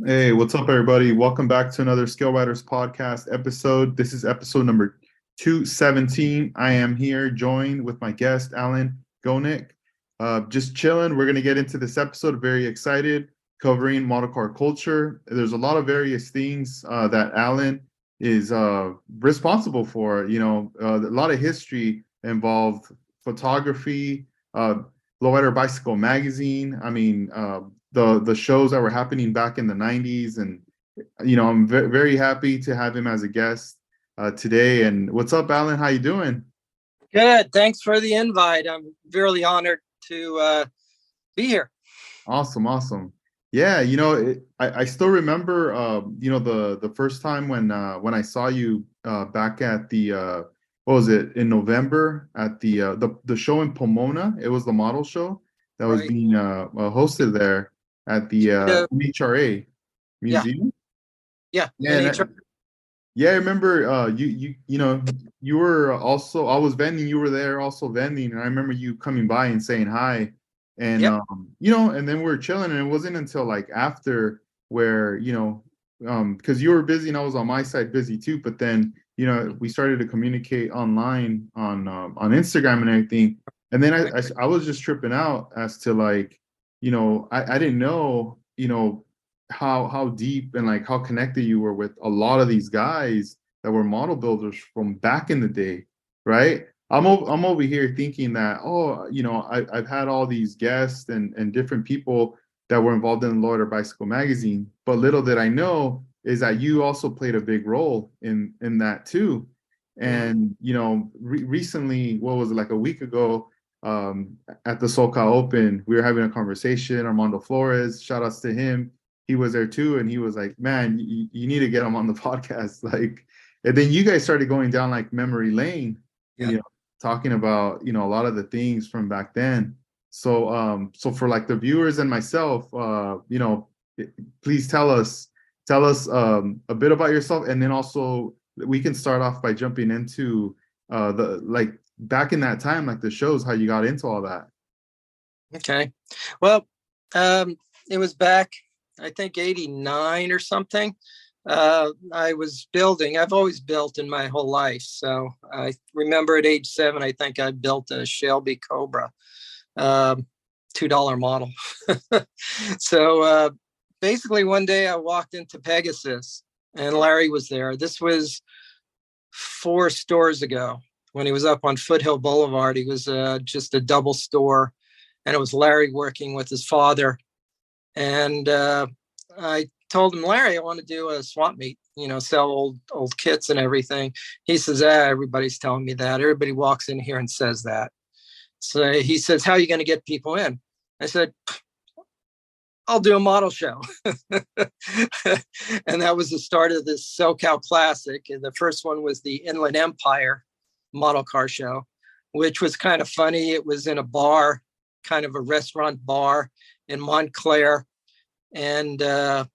Hey, what's up, everybody? Welcome back to another Skill Riders podcast episode. This is episode number 217. I am here joined with my guest, Alan Gonick. Just chilling. We're going to get into this episode. Very excited, covering model car culture. There's a lot of various things that Alan is responsible for. A lot of history involved photography, Lowrider Bicycle Magazine. The shows that were happening back in the 90s, and I'm very happy to have him as a guest today. And what's up, Alan? How you doing? Good. Thanks for the invite. I'm really honored to be here. Awesome. Yeah, I still remember the first time when I saw you back at the what was it, in November at the show in Pomona. It was the model show that was Right. being hosted there at the NHRA Yeah. museum. Yeah. Yeah, NHR. yeah, I remember you were also, I was vending, you were there also vending, and I remember you coming by and saying hi. And Yep. and then we were chilling, and it wasn't until like after where, because you were busy and I was on my side busy too, but then we started to communicate online on Instagram and everything. And then I was just tripping out as to like, I didn't know, how deep and like how connected you were with a lot of these guys that were model builders from back in the day, right? I'm over here thinking that, oh, I've had all these guests and different people that were involved in Lowrider Bicycle Magazine, but little did I know is that you also played a big role in that too. Mhm. And recently, what was it, like a week ago, at the SoCal Open, we were having a conversation. Armando Flores, shout outs to him, he was there too, and he was like, "Man, you need to get him on the podcast." Like, and then you guys started going down like memory lane, Yeah. you know, talking about a lot of the things from back then. So for like the viewers and myself, please tell us a bit about yourself, and then also we can start off by jumping into the like back in that time, like the shows, how you got into all that. Okay. Well, it was back, I think, 89 or something. I was building. I've always built in my whole life. So I remember at age 7, I think I built a Shelby Cobra, um, $2 model. So basically, one day I walked into Pegasus and Larry was there. This was 4 stores ago when he was up on Foothill Boulevard. He was just a double store, and it was Larry working with his father. And I told him, Larry, I want to do a swap meet, sell old kits and everything. He says, everybody's telling me that. Everybody walks in here and says that. So he says, how are you going to get people in? I said, I'll do a model show. And that was the start of this SoCal Classic. And the first one was the Inland Empire model car show, which was kind of funny. It was in a bar, kind of a restaurant bar in Montclair. And, I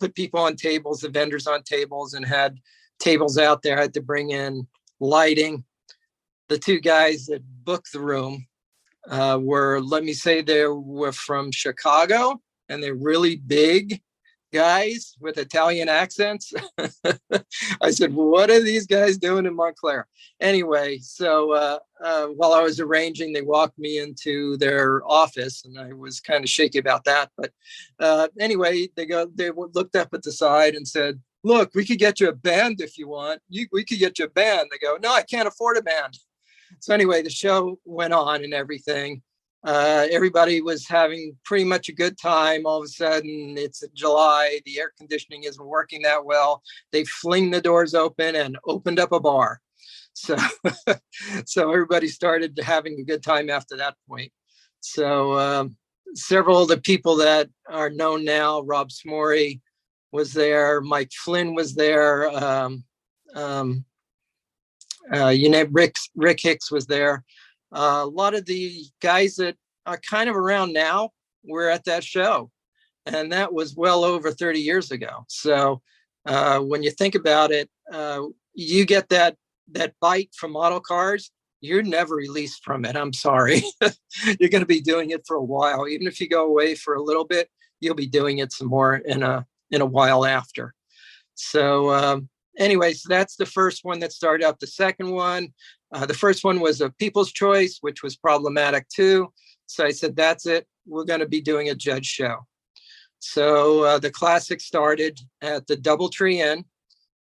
put people on tables, the vendors on tables, and had tables out there. I had to bring in lighting. The two guys that booked the room were, let me say, they were from Chicago, and they're really big guys with Italian accents. I said, well, what are these guys doing in Montclair? Anyway, so while I was arranging, they walked me into their office, and I was kind of shaky about that. But anyway, they looked up at the side and said, look, we could get you a band if you want. We could get you a band. They go, no, I can't afford a band. So anyway, the show went on and everything. Everybody was having pretty much a good time. All of a sudden, it's July. The air conditioning isn't working that well. They fling the doors open and opened up a bar. So, so everybody started having a good time after that point. So several of the people that are known now, Rob Smory was there, Mike Flynn was there. Rick Hicks was there. A lot of the guys that are kind of around now were at that show, and that was well over 30 years ago. So when you think about it, you get that bite from model cars. You're never released from it. I'm sorry. You're going to be doing it for a while. Even if you go away for a little bit, you'll be doing it some more in a while after. So anyways, that's the first one that started up. The second one, the first one was a People's Choice, which was problematic too. So I said, that's it. We're going to be doing a judge show. So the classic started at the Doubletree Inn,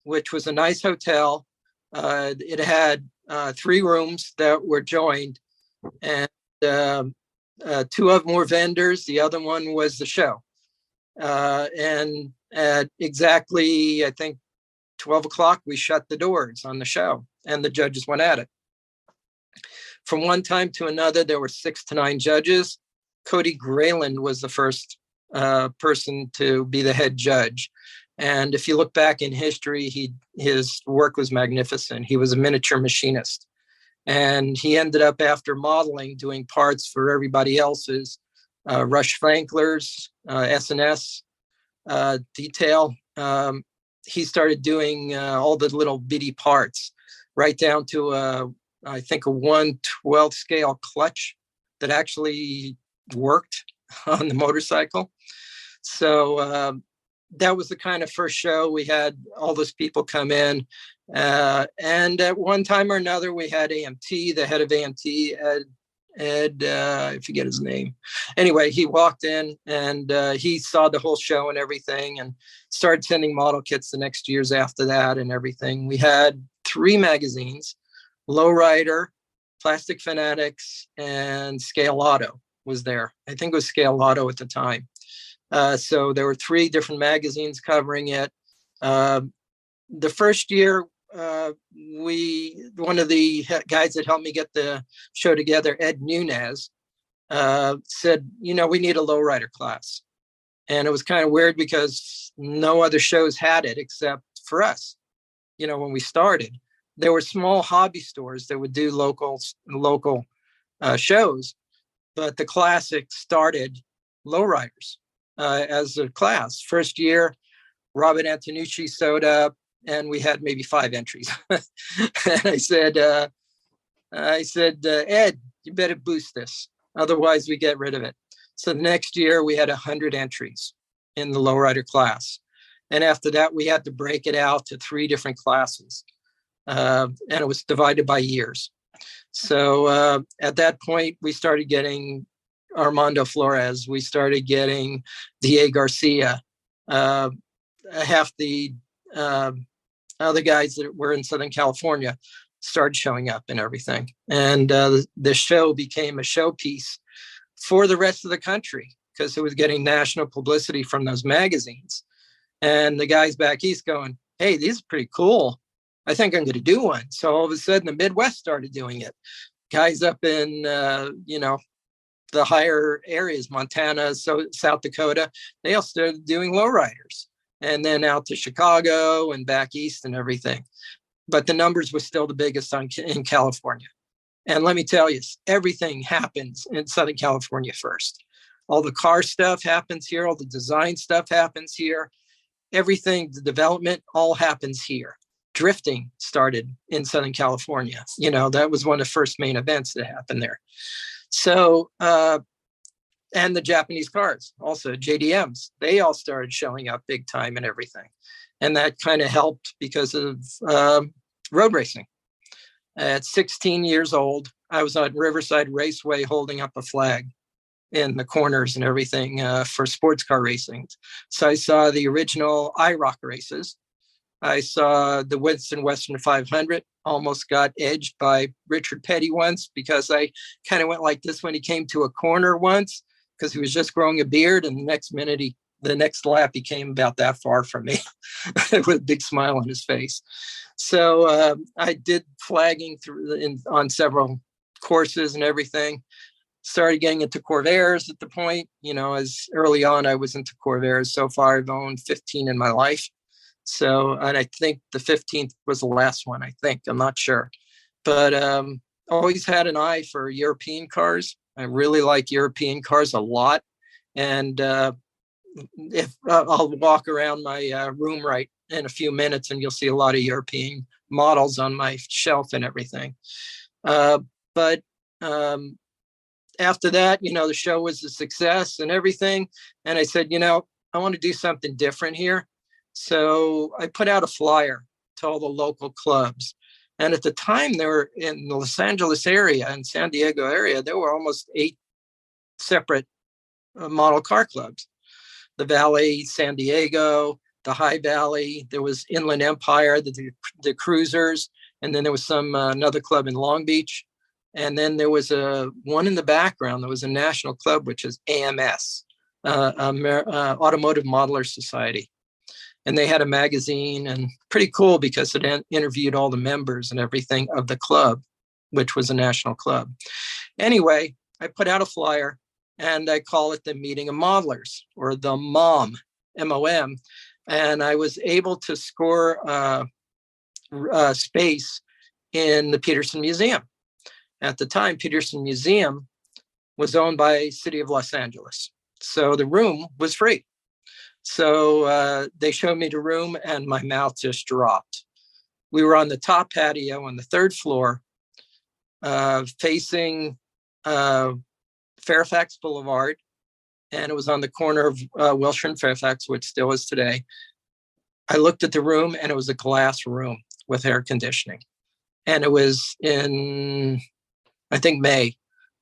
which was a nice hotel. It had 3 rooms that were joined, and 2 of them were vendors. The other one was the show. And at exactly, I think, 12 o'clock, we shut the doors on the show, and the judges went at it. From one time to another, there were 6 to 9 judges. Cody Grayland was the first person to be the head judge. And if you look back in history, his work was magnificent. He was a miniature machinist. And he ended up, after modeling, doing parts for everybody else's Rush Frankler's, S&S detail. He started doing all the little bitty parts, right down to, I think, a 1/12 scale clutch that actually worked on the motorcycle. So that was the kind of first show. We had all those people come in. And at one time or another, we had AMT, the head of AMT, Ed, I forget his name. Anyway, he walked in and he saw the whole show and everything, and started sending model kits the next years after that and everything. We had 3 magazines: Lowrider, Plastic Fanatics, and Scale Auto was there. I think it was Scale Auto at the time. So there were 3 different magazines covering it. The first year, one of the guys that helped me get the show together, Ed Nunez, said, we need a lowrider class. And it was kind of weird because no other shows had it except for us. When we started, there were small hobby stores that would do local shows, but the classic started lowriders as a class. First year, Robert Antonucci showed up, and we had maybe 5 entries. And I said, Ed, you better boost this, otherwise we get rid of it. So the next year we had 100 entries in the lowrider class. And after that, we had to break it out to 3 different classes. And it was divided by years. So at that point, we started getting Armando Flores. We started getting D.A. Garcia. Half the other guys that were in Southern California started showing up and everything. And the show became a showpiece for the rest of the country because it was getting national publicity from those magazines. And the guys back east going, hey, these are pretty cool. I think I'm going to do one. So all of a sudden, the Midwest started doing it. Guys up in, the higher areas, Montana, South Dakota, they all started doing lowriders. And then out to Chicago and back east and everything. But the numbers were still the biggest in California. And let me tell you, everything happens in Southern California first. All the car stuff happens here. All the design stuff happens here. Everything, the development, all happens here. Drifting started in Southern California. That was one of the first main events that happened there. So, and the Japanese cars, also JDMs, they all started showing up big time and everything. And that kind of helped because of road racing. At 16 years old, I was on Riverside Raceway holding up a flag in the corners and everything for sports car racing. So I saw the original IROC races. I saw the Winston Western 500, almost got edged by Richard Petty once because I kind of went like this when he came to a corner once because he was just growing a beard, and the next lap he came about that far from me with a big smile on his face. So I did flagging on several courses and everything. Started getting into Corvairs at the point, as early on I was into Corvairs. So far I've owned 15 in my life. So, and I think the 15th was the last one, I'm not sure. But always had an eye for European cars. I really like European cars a lot. And if I'll walk around my room right in a few minutes and you'll see a lot of European models on my shelf and everything. But after that, the show was a success and everything. And I said, I want to do something different here. So I put out a flyer to all the local clubs. And at the time, there were in the Los Angeles area and San Diego area, there were almost 8 separate model car clubs. The Valley, San Diego, the High Valley, there was Inland Empire, the Cruisers, and then there was another club in Long Beach. And then there was one in the background. There was a national club, which is AMS, Automotive Modelers Society. And they had a magazine, and pretty cool because it interviewed all the members and everything of the club, which was a national club. Anyway, I put out a flyer, and I call it the Meeting of Modelers, or the MOM, MOM. And I was able to score space in the Peterson Museum. At the time, Peterson Museum was owned by City of Los Angeles. So the room was free. So they showed me the room and my mouth just dropped. We were on the top patio on the 3rd floor, facing Fairfax Boulevard. And it was on the corner of Wilshire and Fairfax, which still is today. I looked at the room, and it was a glass room with air conditioning. And it was in, I think, May.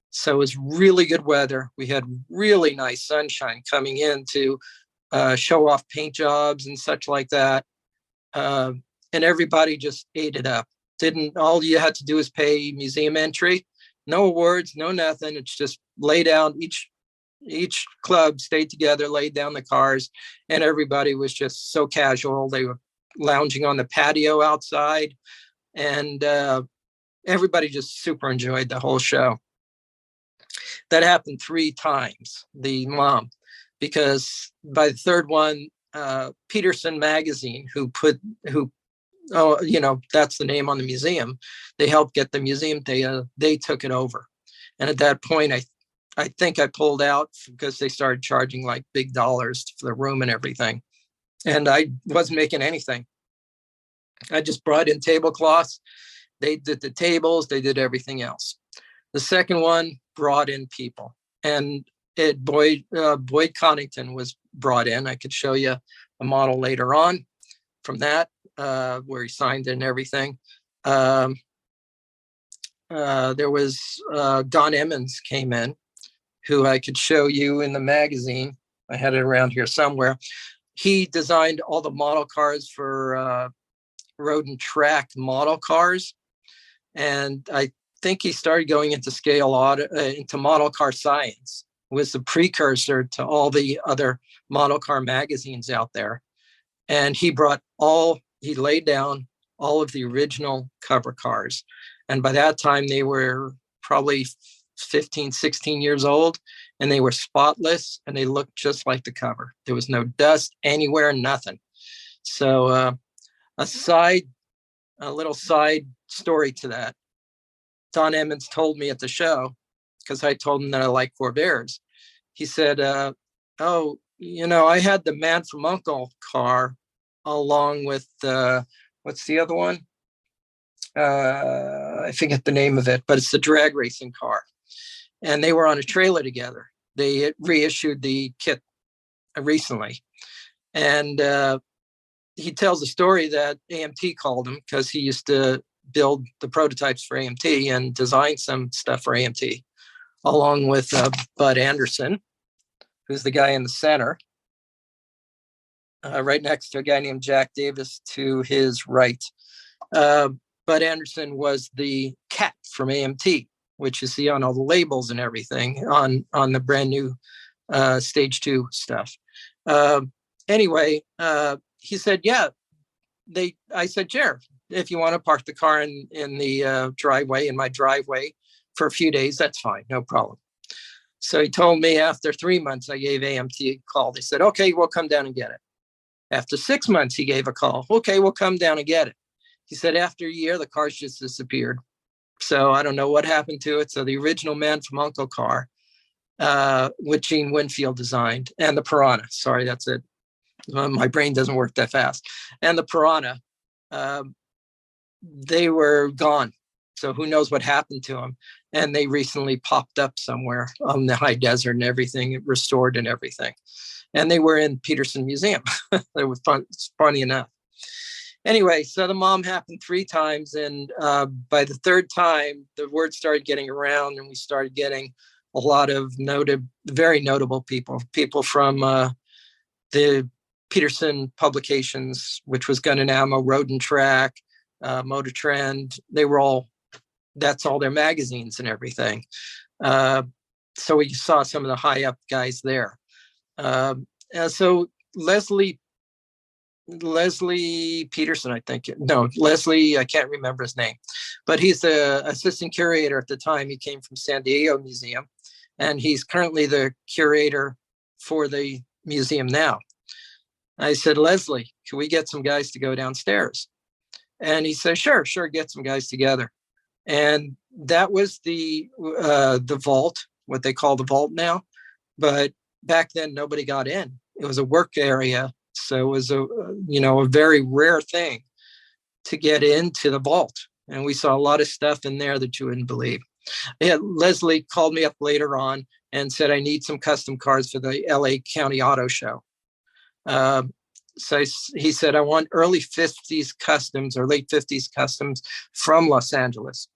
So it was really good weather. We had really nice sunshine coming in to show off paint jobs and such like that. And everybody just ate it up. All you had to do is pay museum entry. No awards, no nothing. It's just lay down. Each club stayed together, laid down the cars, and everybody was just so casual. They were lounging on the patio outside, and everybody just super enjoyed the whole show. That happened 3 times, the MOM, because by the 3rd one, Peterson Magazine, that's the name on the museum. They helped get the museum. They took it over. And at that point, I think I pulled out because they started charging like big dollars for the room and everything. And I wasn't making anything. I just brought in tablecloths. They did the tables. They did everything else. The second one brought in people. And Boyd Connington was brought in. I could show you a model later on from that, where he signed it and everything. There was Don Emmons came in, who I could show you in the magazine. I had it around here somewhere. He designed all the model cars for road and track model cars. And I think he started going into into model car science. It was the precursor to all the other model car magazines out there. And he laid down all of the original cover cars. And by that time, they were probably 15, 16 years old, and they were spotless, and they looked just like the cover. There was no dust anywhere, nothing. So a little side story to that. Don Emmons told me at the show, because I told him that I like Corvairs. He said, I had the Man from U.N.C.L.E. car along with, what's the other one? I forget the name of it, but it's the drag racing car. And they were on a trailer together. They reissued the kit recently. And he tells a story that AMT called him because he used to build the prototypes for AMT and design some stuff for AMT, along with Bud Anderson, who's the guy in the center, right next to a guy named Jack Davis to his right. Bud Anderson was the cat from AMT, which you see on all the labels and everything on the brand new Stage 2 stuff. Anyway, he said, yeah, I said, Jared, if you want to park the car in the driveway, in my driveway for a few days, that's fine, no problem. So he told me after 3 months, I gave AMT a call. They said, okay, we'll come down and get it. After 6 months, he gave a call. Okay, we'll come down and get it. He said after a year, the cars just disappeared. So I don't know what happened to it. So the original Man from U.N.C.L.E. car, which Gene Winfield designed, and the Piranha. Sorry, that's it. My brain doesn't work that fast. And the Piranha, they were gone. So who knows what happened to them? And they recently popped up somewhere on the high desert and everything, restored and everything. And they were in Peterson Museum. It was fun, funny enough. Anyway, so the mom happened 3 times. And by the 3rd time, the word started getting around and we started getting a lot of very notable people from the Peterson publications, which was Gun and Ammo, Road and Track, Motor Trend. That's all their magazines and everything. So we saw some of the high up guys there. So Leslie Peterson, I think. No, Leslie, I can't remember his name, but he's the assistant curator at the time. He came from San Diego Museum, and he's currently the curator for the museum now. I said, Leslie, can we get some guys to go downstairs? And he said, sure, get some guys together. And that was the vault, what they call the vault now. But back then, nobody got in. It was a work area. So it was a very rare thing to get into the vault. And we saw a lot of stuff in there that you wouldn't believe. Yeah, Leslie called me up later on and said, I need some custom cars for the LA County Auto Show. So he said, I want early 50s customs or late 50s customs from Los Angeles.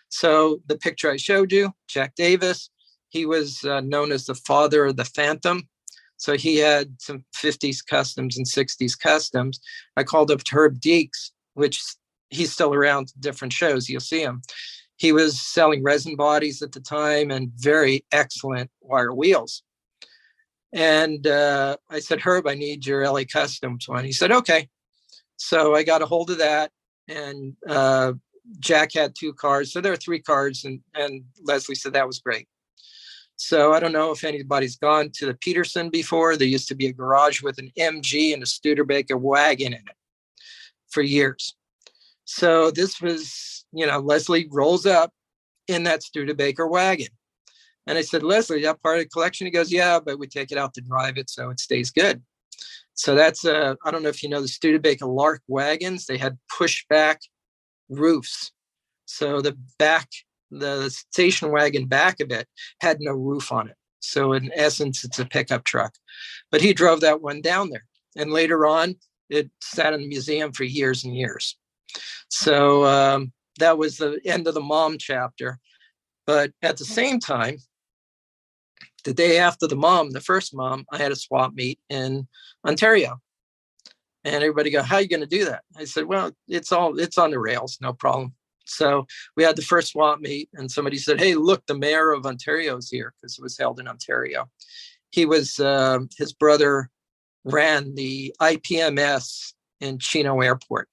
So the picture I showed you, Jack Davis, he was known as the father of the Phantom. So he had some 50s customs and 60s customs. I called up Herb Deeks, which he's still around different shows. You'll see him. He was selling resin bodies at the time and very excellent wire wheels. And I said, Herb, I need your LA Customs one. He said, okay. So I got a hold of that. And Jack had 2 cars. So there are 3 cars. And Leslie said that was great. So I don't know if anybody's gone to the Peterson before. There used to be a garage with an MG and a Studebaker wagon in it for years. So this was, Leslie rolls up in that Studebaker wagon. And I said, Leslie, that part of the collection? He goes, yeah, but we take it out to drive it so it stays good. So that's, I don't know if you know the Studebaker Lark wagons. They had pushback roofs. So the station wagon back of it had no roof on it. So in essence, it's a pickup truck. But he drove that one down there. And later on, it sat in the museum for years and years. So that was the end of the mom chapter. But at the same time, the day after the first mom, I had a swap meet in Ontario. And everybody go, how are you going to do that? I said, well, it's on the rails, no problem. So we had the first swap meet and somebody said, hey, look, the mayor of Ontario is here, because it was held in Ontario. He was, his brother ran the IPMS in Chino Airport.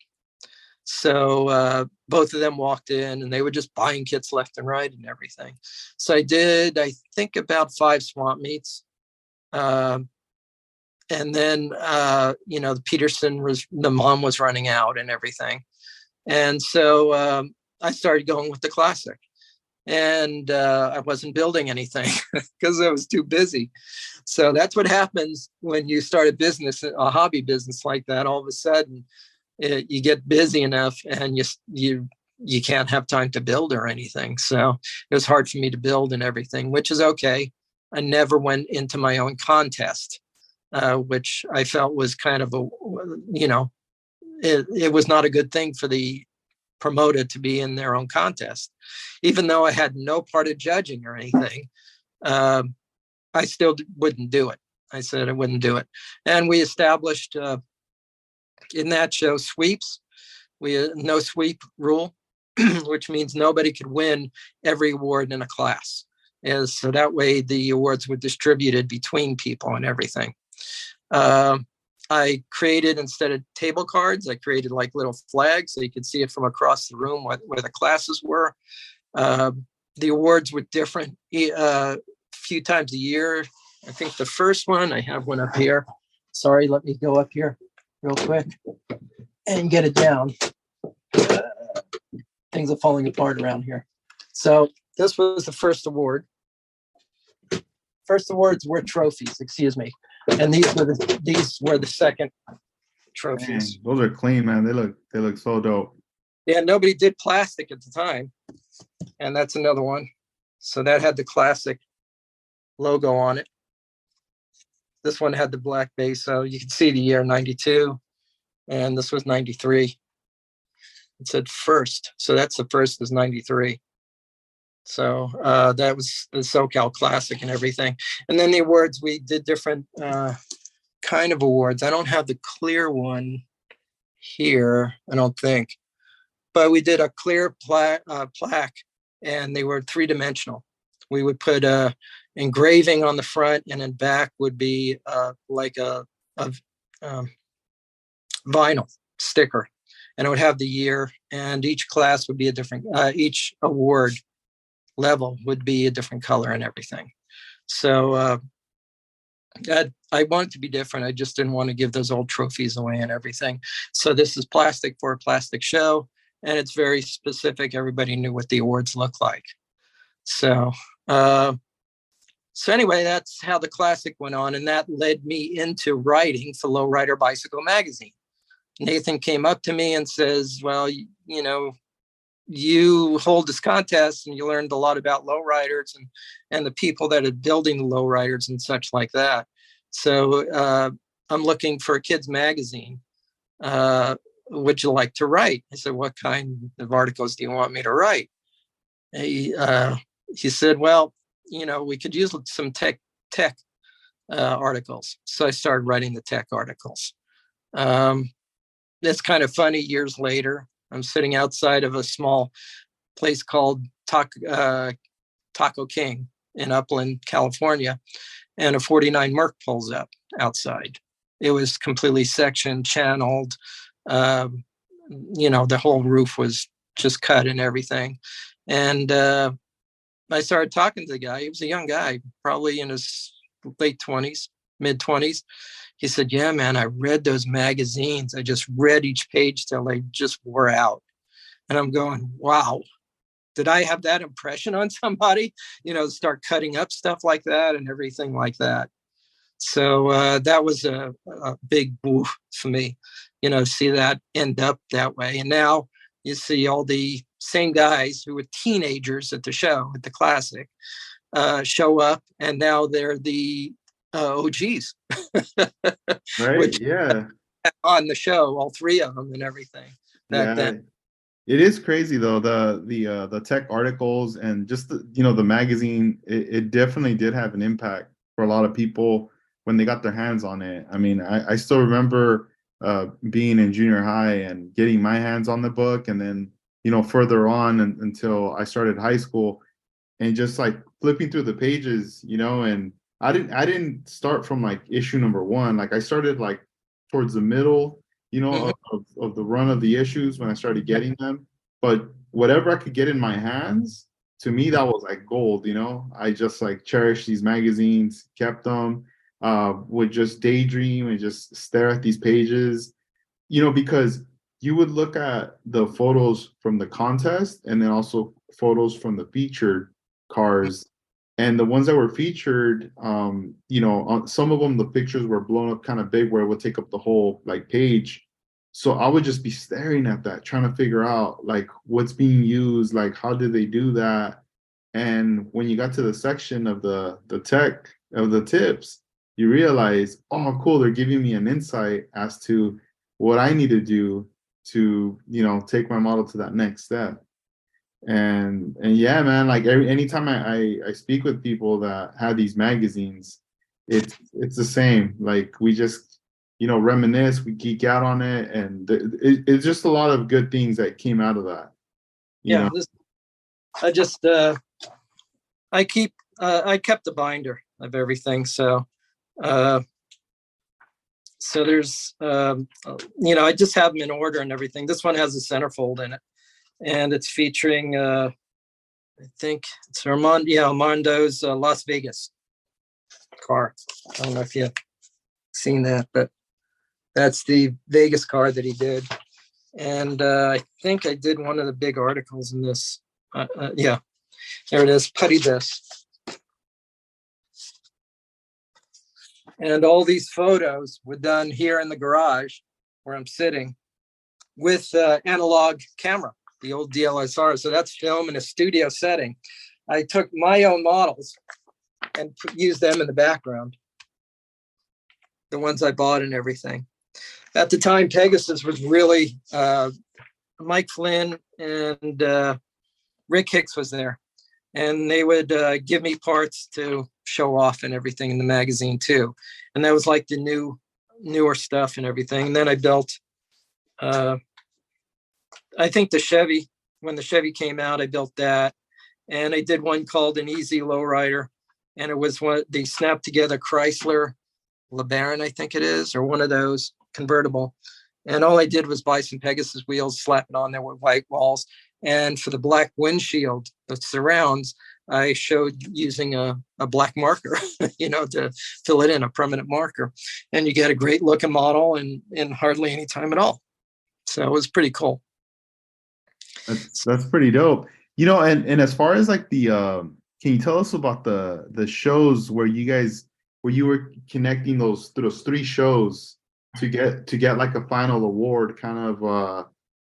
So both of them walked in and they were just buying kits left and right and everything. So I did, I think, about 5 swap meets. And then, the Peterson the mom was running out and everything. And so I started going with the classic. And I wasn't building anything because I was too busy. So that's what happens when you start a hobby business like that. All of a sudden, you get busy enough and you can't have time to build or anything. So it was hard for me to build and everything, which is okay. I never went into my own contest, which I felt was kind of it was not a good thing for the promoter to be in their own contest. Even though I had no part of judging or anything, I still wouldn't do it. I said I wouldn't do it. And we established in that show sweeps. We had no sweep rule, which means nobody could win every award in a class. And so that way the awards were distributed between people and everything. I created, instead of table cards, I created like little flags so you could see it from across the room where the classes were. The awards were different a few times a year. I think the first one, I have one up here. Sorry, let me go up here real quick and get it down. Things are falling apart around here. So this was the first award. First awards were trophies, excuse me. And these were the second trophies. Man, those are clean, man. They look so dope. Yeah, nobody did plastic at the time. And that's another one. So that had the classic logo on it. This one had the black base. So you can see the year 92. And this was 93. It said first. So that's the first is 93. So that was the SoCal Classic and everything. And then the awards, we did different kind of awards. I don't have the clear one here, I don't think. But we did a clear plaque, and they were three-dimensional. We would put a engraving on the front, and in back would be like a vinyl sticker, and it would have the year, and each class would be a different, each award level would be a different color and everything. So I want it to be different. I just didn't want to give those old trophies away and everything. So this is plastic for a plastic show, and it's very specific. Everybody knew what the awards look like. So anyway, that's how the Classic went on, and that led me into writing for Lowrider Bicycle Magazine. Nathan came up to me and says, well, you know, you hold this contest and you learned a lot about lowriders and the people that are building the lowriders and such like that. So I'm looking for a kids magazine. Would you like to write? I said, what kind of articles do you want me to write? He said, well, you know, we could use some tech articles. So I started writing the tech articles. It's kind of funny, years later, I'm sitting outside of a small place called Taco King in Upland, California, and a 49 Merc pulls up outside. It was completely sectioned, channeled. You know, the whole roof was just cut and everything. And I started talking to the guy. He was a young guy, probably in his late 20s, mid 20s. He said, yeah, man, I read those magazines. I just read each page till they just wore out. And I'm going, wow, did I have that impression on somebody? You know, start cutting up stuff like that and everything like that. So that was a big woo for me, you know, see that end up that way. And now you see all the same guys who were teenagers at the show, at the Classic, show up, and now they're the OGs. Right? Which Yeah. on the show, all three of them and everything back then. It is crazy though, the tech articles and just the, you know, the magazine, it definitely did have an impact for a lot of people when they got their hands on it. I mean, I still remember being in junior high and getting my hands on the book, and then, you know, further on until I started high school, and just like flipping through the pages, you know. And I didn't start from like issue number one. Like I started like towards the middle, you know, of the run of the issues when I started getting them. But whatever I could get in my hands, to me that was like gold, you know. I just like cherished these magazines, kept them, would just daydream and just stare at these pages, you know, because you would look at the photos from the contest and then also photos from the featured cars, and the ones that were featured, you know, on some of them the pictures were blown up kind of big where it would take up the whole like page. So I would just be staring at that, trying to figure out like what's being used, like how did they do that. And when you got to the section of the tech of the tips, you realize, oh cool, they're giving me an insight as to what I need to do to, you know, take my model to that next step. And yeah, man, like anytime I speak with people that have these magazines, it's the same. Like we just, you know, reminisce, we geek out on it, and it's just a lot of good things that came out of that. You know? I kept the binder of everything. So there's, you know, I just have them in order and everything. This one has a centerfold in it, and it's featuring, I think it's Armando's Las Vegas car. I don't know if you've seen that, but that's the Vegas car that he did. And I think I did one of the big articles in this. Yeah, there it is, Putty This. And all these photos were done here in the garage where I'm sitting with analog camera. the old DLSR. So that's film in a studio setting. I took my own models and used them in the background, the ones I bought and everything. At the time, Pegasus was really Mike Flynn and Rick Hicks was there, and they would give me parts to show off and everything in the magazine too. And that was like the newer stuff and everything. And then I built, I think the Chevy, when the Chevy came out, I built that. And I did one called an Easy Lowrider. And it was one, they snapped together Chrysler LeBaron, I think it is, or one of those convertible. And all I did was buy some Pegasus wheels, slap it on there with white walls. And for the black windshield, the surrounds, I showed using a black marker, to fill it in, a permanent marker. And you get a great looking model in hardly any time at all. So it was pretty cool. That's pretty dope. And as far as like the can you tell us about the shows where you were connecting those 3 shows to get like a final award, kind of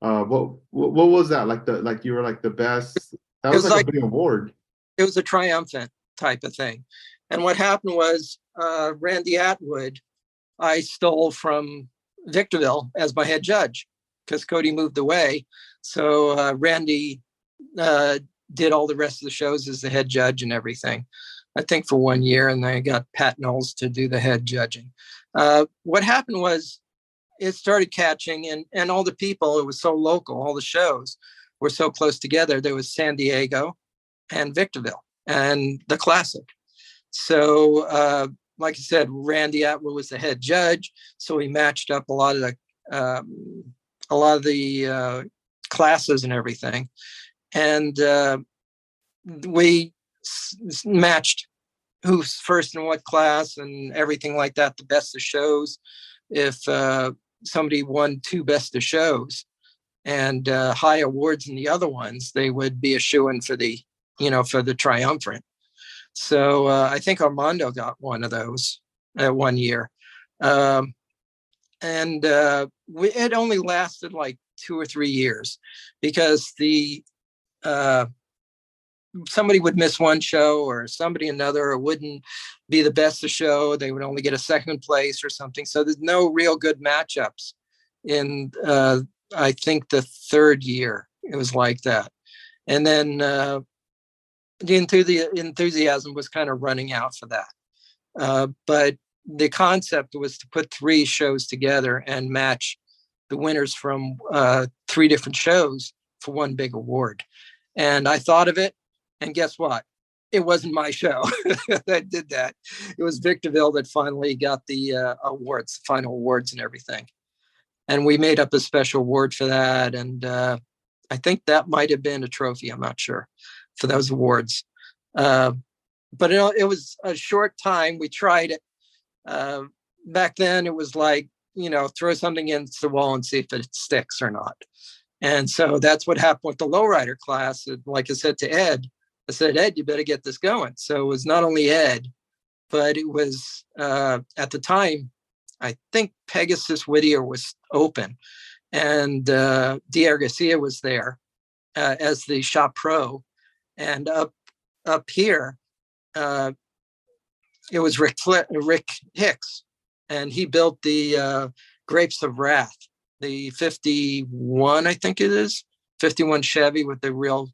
what was that, like you were like the best? That was like a big award. It was a triumphant type of thing. And what happened was Randy Atwood, I stole from Victorville as my head judge because Cody moved away. So Randy did all the rest of the shows as the head judge and everything, I think for 1 year. And then I got Pat Knowles to do the head judging. What happened was it started catching, and all the people, it was so local, all the shows were so close together. There was San Diego and Victorville and the Classic. So, like I said, Randy Atwood was the head judge. So he matched up a lot of the classes and everything. And we matched who's first in what class and everything like that, the best of shows. If somebody won 2 best of shows and high awards in the other ones, they would be a shoo-in for the triumvirate. So I think Armando got one of those 1 year. It only lasted like 2 or 3 years because somebody would miss one show or somebody another, or wouldn't be the best of show. They would only get a second place or something. So there's no real good matchups in, I think the 3rd year it was like that. And then the enthusiasm was kind of running out for that. But the concept was to put 3 shows together and match the winners from 3 different shows for one big award. And I thought of it, and guess what? It wasn't my show that did that. It was Victorville that finally got the awards, the final awards and everything. And we made up a special award for that. And I think that might have been a trophy. I'm not sure for those awards. But it was a short time. We tried it. Back then it was like, throw something against the wall and see if it sticks or not. And so that's what happened with the lowrider class. Like I said to Ed, I said, Ed, you better get this going. So it was not only Ed, but it was at the time, I think Pegasus Whittier was open, and Diego Garcia was there as the shop pro. And up here, it was Rick Hicks, and he built the Grapes of Wrath, the 51, I think it is, 51 Chevy with the real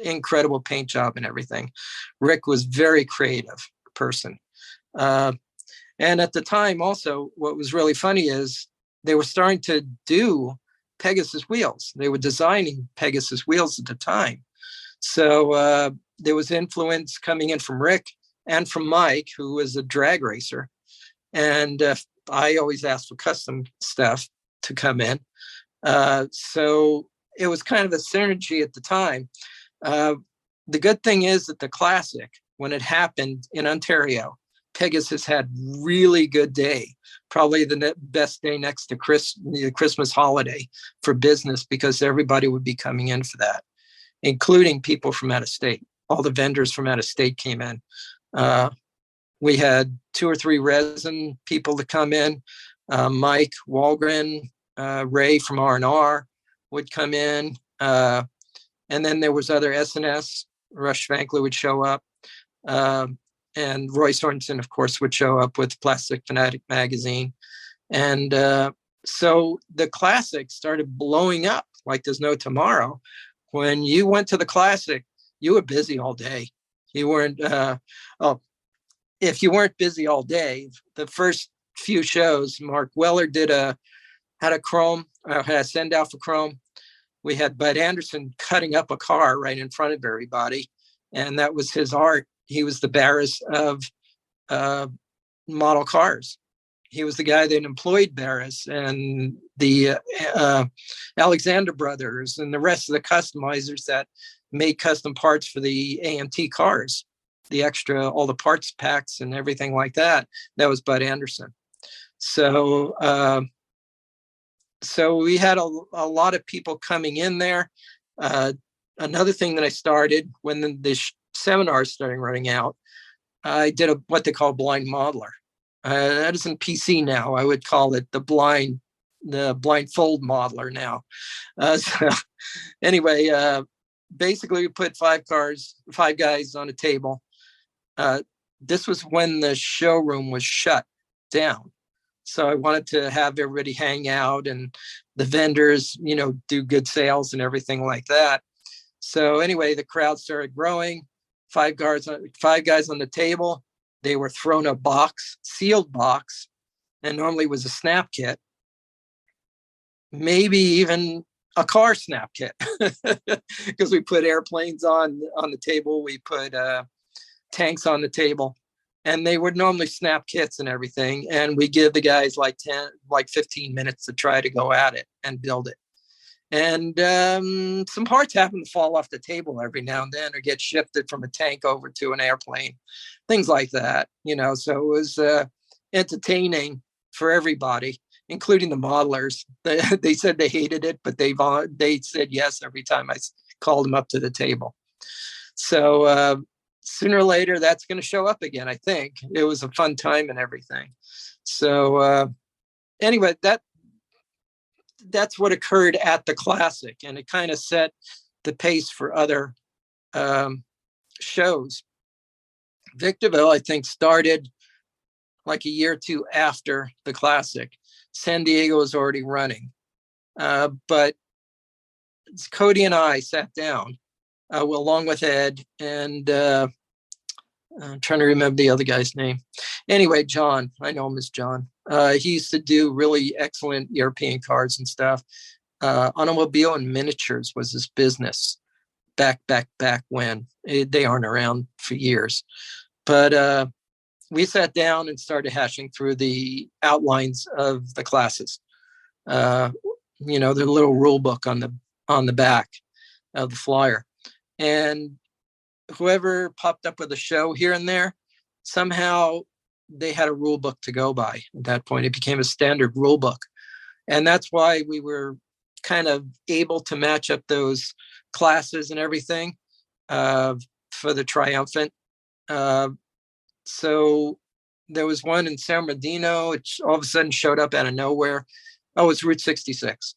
incredible paint job and everything. Rick was very creative person. And at the time also, what was really funny is they were starting to do Pegasus wheels. They were designing Pegasus wheels at the time. So there was influence coming in from Rick and from Mike, who was a drag racer. And I always asked for custom stuff to come in. So it was kind of a synergy at the time. The good thing is that the Classic, when it happened in Ontario, Pegasus had really good day, probably the best day next to the Christmas holiday for business, because everybody would be coming in for that, including people from out of state. All the vendors from out of state came in. We had 2 or 3 resin people to come in. Mike Walgren, Ray from R&R would come in. And then there was other S&S. Rush Vankler would show up. And Roy Sorensen, of course, would show up with Plastic Fanatic magazine. And so the Classic started blowing up like there's no tomorrow. When you went to the Classic, you were busy all day. You weren't, if you weren't busy all day, the first few shows, Mark Weller had a send out for Chrome. We had Bud Anderson cutting up a car right in front of everybody. And that was his art. He was the Barris of model cars. He was the guy that employed Barris and the Alexander brothers and the rest of the customizers that made custom parts for the AMT cars, the extra, all the parts packs and everything like that. That was Bud Anderson. So, so we had a lot of people coming in there. Another thing that I started when the seminars started running out, I did what they call blind modeler. That isn't PC now. I would call it the blindfold modeler now. So anyway, basically we put five guys on a table. This was when the showroom was shut down. So I wanted to have everybody hang out and the vendors, do good sales and everything like that. So anyway, the crowd started growing. Five guys on the table. They were thrown a sealed box, and normally it was a snap kit, maybe even a car snap kit, because we put airplanes on the table. We put tanks on the table, and they would normally snap kits and everything. And we give the guys like 15 minutes to try to go at it and build it. And some parts happen to fall off the table every now and then or get shifted from a tank over to an airplane, things like that, So it was entertaining for everybody, including the modelers. They said they hated it, but they said yes every time I called them up to the table. So sooner or later, that's going to show up again, I think. It was a fun time and everything. So anyway, that's what occurred at the Classic, and it kind of set the pace for other shows. Victorville, I think, started like a year or two after the Classic. San Diego was already running, but Cody and I sat down along with Ed, and I'm trying to remember the other guy's name. Anyway, John, I know him as John. He used to do really excellent European cars and stuff. Automobile and miniatures was his business back when. They aren't around for years. But we sat down and started hashing through the outlines of the classes. The little rule book on the back of the flyer. And whoever popped up with a show here and there, somehow they had a rule book to go by. At that point, it became a standard rule book. And that's why we were kind of able to match up those classes and everything for the Triumphant. So there was one in San Bernardino, which all of a sudden showed up out of nowhere. Oh, it's Route 66.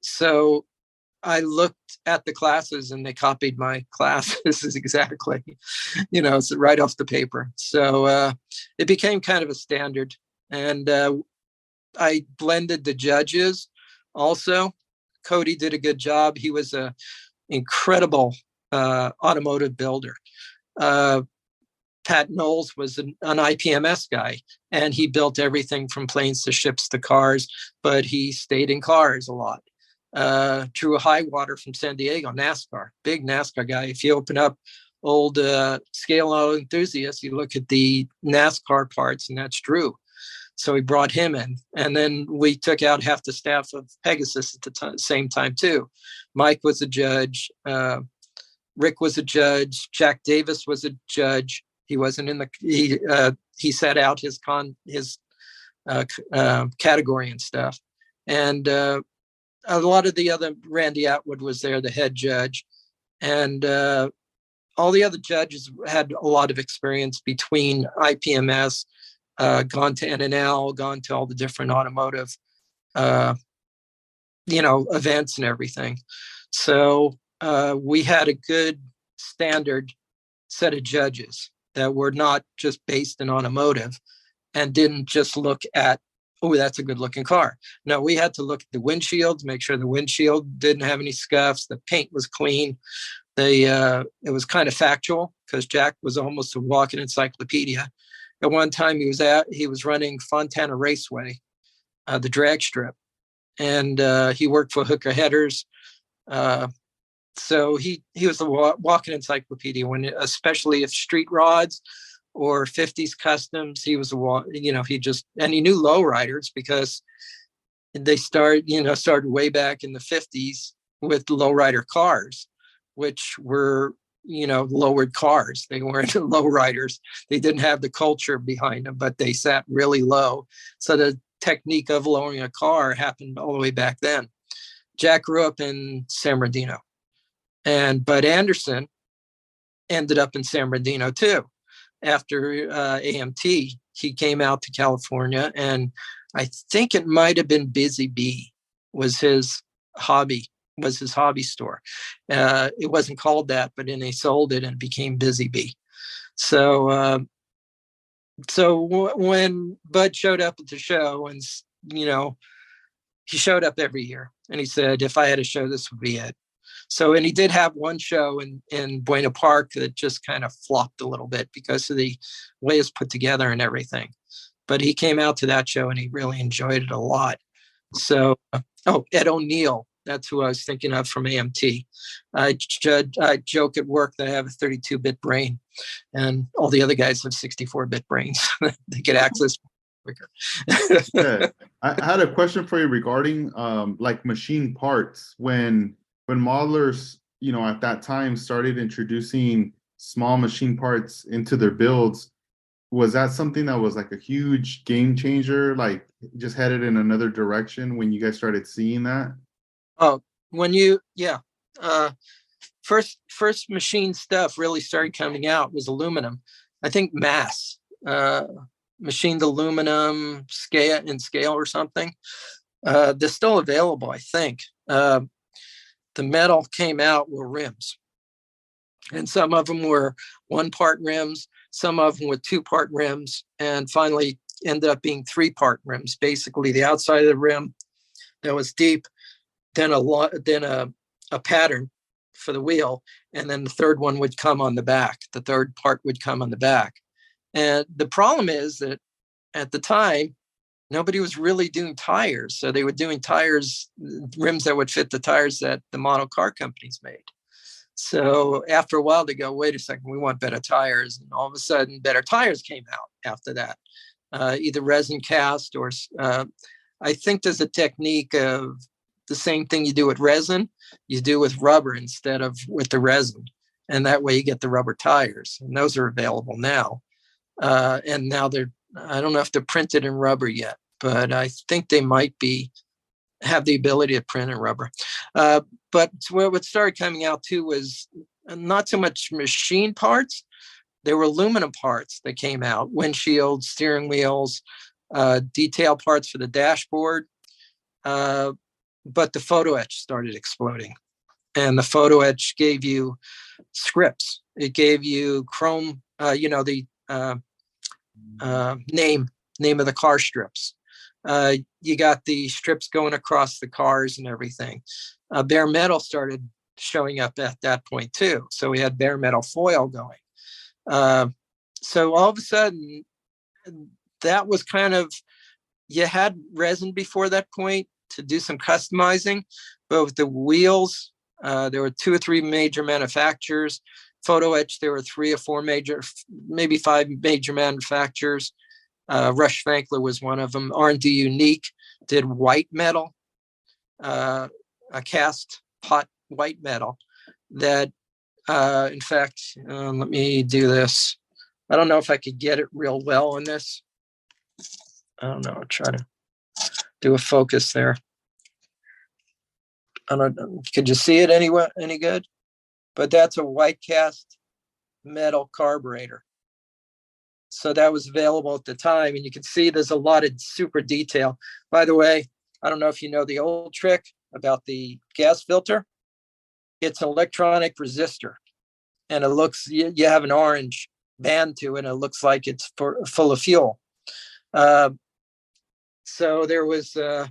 So I looked at the classes and they copied my classes exactly, it's right off the paper. So it became kind of a standard. And I blended the judges also. Cody did a good job. He was an incredible automotive builder. Pat Knowles was an IPMS guy, and he built everything from planes to ships to cars, but he stayed in cars a lot. Drew Highwater from San Diego, NASCAR, big NASCAR guy. If you open up old Scale Auto Enthusiasts, you look at the NASCAR parts, and that's Drew. So we brought him in. And then we took out half the staff of Pegasus at the same time, too. Mike was a judge. Rick was a judge. Jack Davis was a judge. He wasn't in he set out his category and stuff. And a lot of the other, Randy Atwood was there, the head judge. And all the other judges had a lot of experience between IPMS, gone to NNL, gone to all the different automotive, events and everything. So we had a good standard set of judges that were not just based in automotive and didn't just look at, oh, that's a good looking car. No, we had to look at the windshields, make sure the windshield didn't have any scuffs, the paint was clean. It was kind of factual because Jack was almost a walking encyclopedia. At one time, he was running Fontana Raceway, the drag strip, and he worked for Hooker Headers. So he was the walking encyclopedia when, especially if street rods or 50s customs, he was he knew lowriders because they started way back in the 50s with lowrider cars, which were, lowered cars. They weren't lowriders. They didn't have the culture behind them, but they sat really low. So the technique of lowering a car happened all the way back then. Jack grew up in San Bernardino, and Bud Anderson ended up in San Bernardino too. After AMT, he came out to California, and I think it might have been Busy Bee was his hobby store. It wasn't called that, but then they sold it and it became Busy Bee. So when Bud showed up at the show, and he showed up every year, and he said, if I had a show, this would be it. So, and he did have one show in Buena Park that just kind of flopped a little bit because of the way it's put together and everything. But he came out to that show and he really enjoyed it a lot. So, Ed O'Neill, that's who I was thinking of from AMT. I joke at work that I have a 32-bit brain, and all the other guys have 64-bit brains. They get access quicker. Okay. I had a question for you regarding like machine parts. When modelers, at that time started introducing small machine parts into their builds, was that something that was like a huge game changer, like just headed in another direction when you guys started seeing that? Oh, first machine stuff really started coming out was aluminum. I think Mass machined aluminum scale or something. They're still available, I think. The metal came out were rims, and some of them were 1-part rims, some of them were 2-part rims, and finally ended up being 3-part rims. Basically, the outside of the rim that was deep, then a pattern for the wheel, and then the third one would come on the back. The third part would come on the back. And the problem is that at the time, nobody was really doing tires. So they were doing rims that would fit the tires that the model car companies made. So after a while, they go, wait a second, we want better tires. And all of a sudden, better tires came out after that, either resin cast or I think there's a technique of the same thing you do with resin, you do with rubber instead of with the resin. And that way you get the rubber tires. And those are available now. And now I don't know if they're printed in rubber yet, but I think they might have the ability to print in rubber. But what started coming out too was not so much machine parts. There were aluminum parts that came out, windshields, steering wheels, detail parts for the dashboard. But the photo etch started exploding. And the photo etch gave you scripts. It gave you chrome, the name of the car strips. You got the strips going across the cars and everything. Bare metal started showing up at that point too. So we had bare metal foil going. So all of a sudden, that was kind of, you had resin before that point to do some customizing, but with the wheels, there were 2 or 3 major manufacturers. Photo etch, there were 3 or 4 maybe 5 major manufacturers. Rush Fankler was one of them. R&D Unique did white metal, a cast pot white metal that, in fact, let me do this. I don't know if I could get it real well on this. I don't know. I'll try to do a focus there. I don't know. Could you see it any good? But that's a white cast metal carburetor. So that was available at the time. And you can see there's a lot of super detail. By the way, I don't know if you know the old trick about the gas filter. it's an electronic resistor, and it looks, you have an orange band to it, and it looks like it's full of fuel. So there was a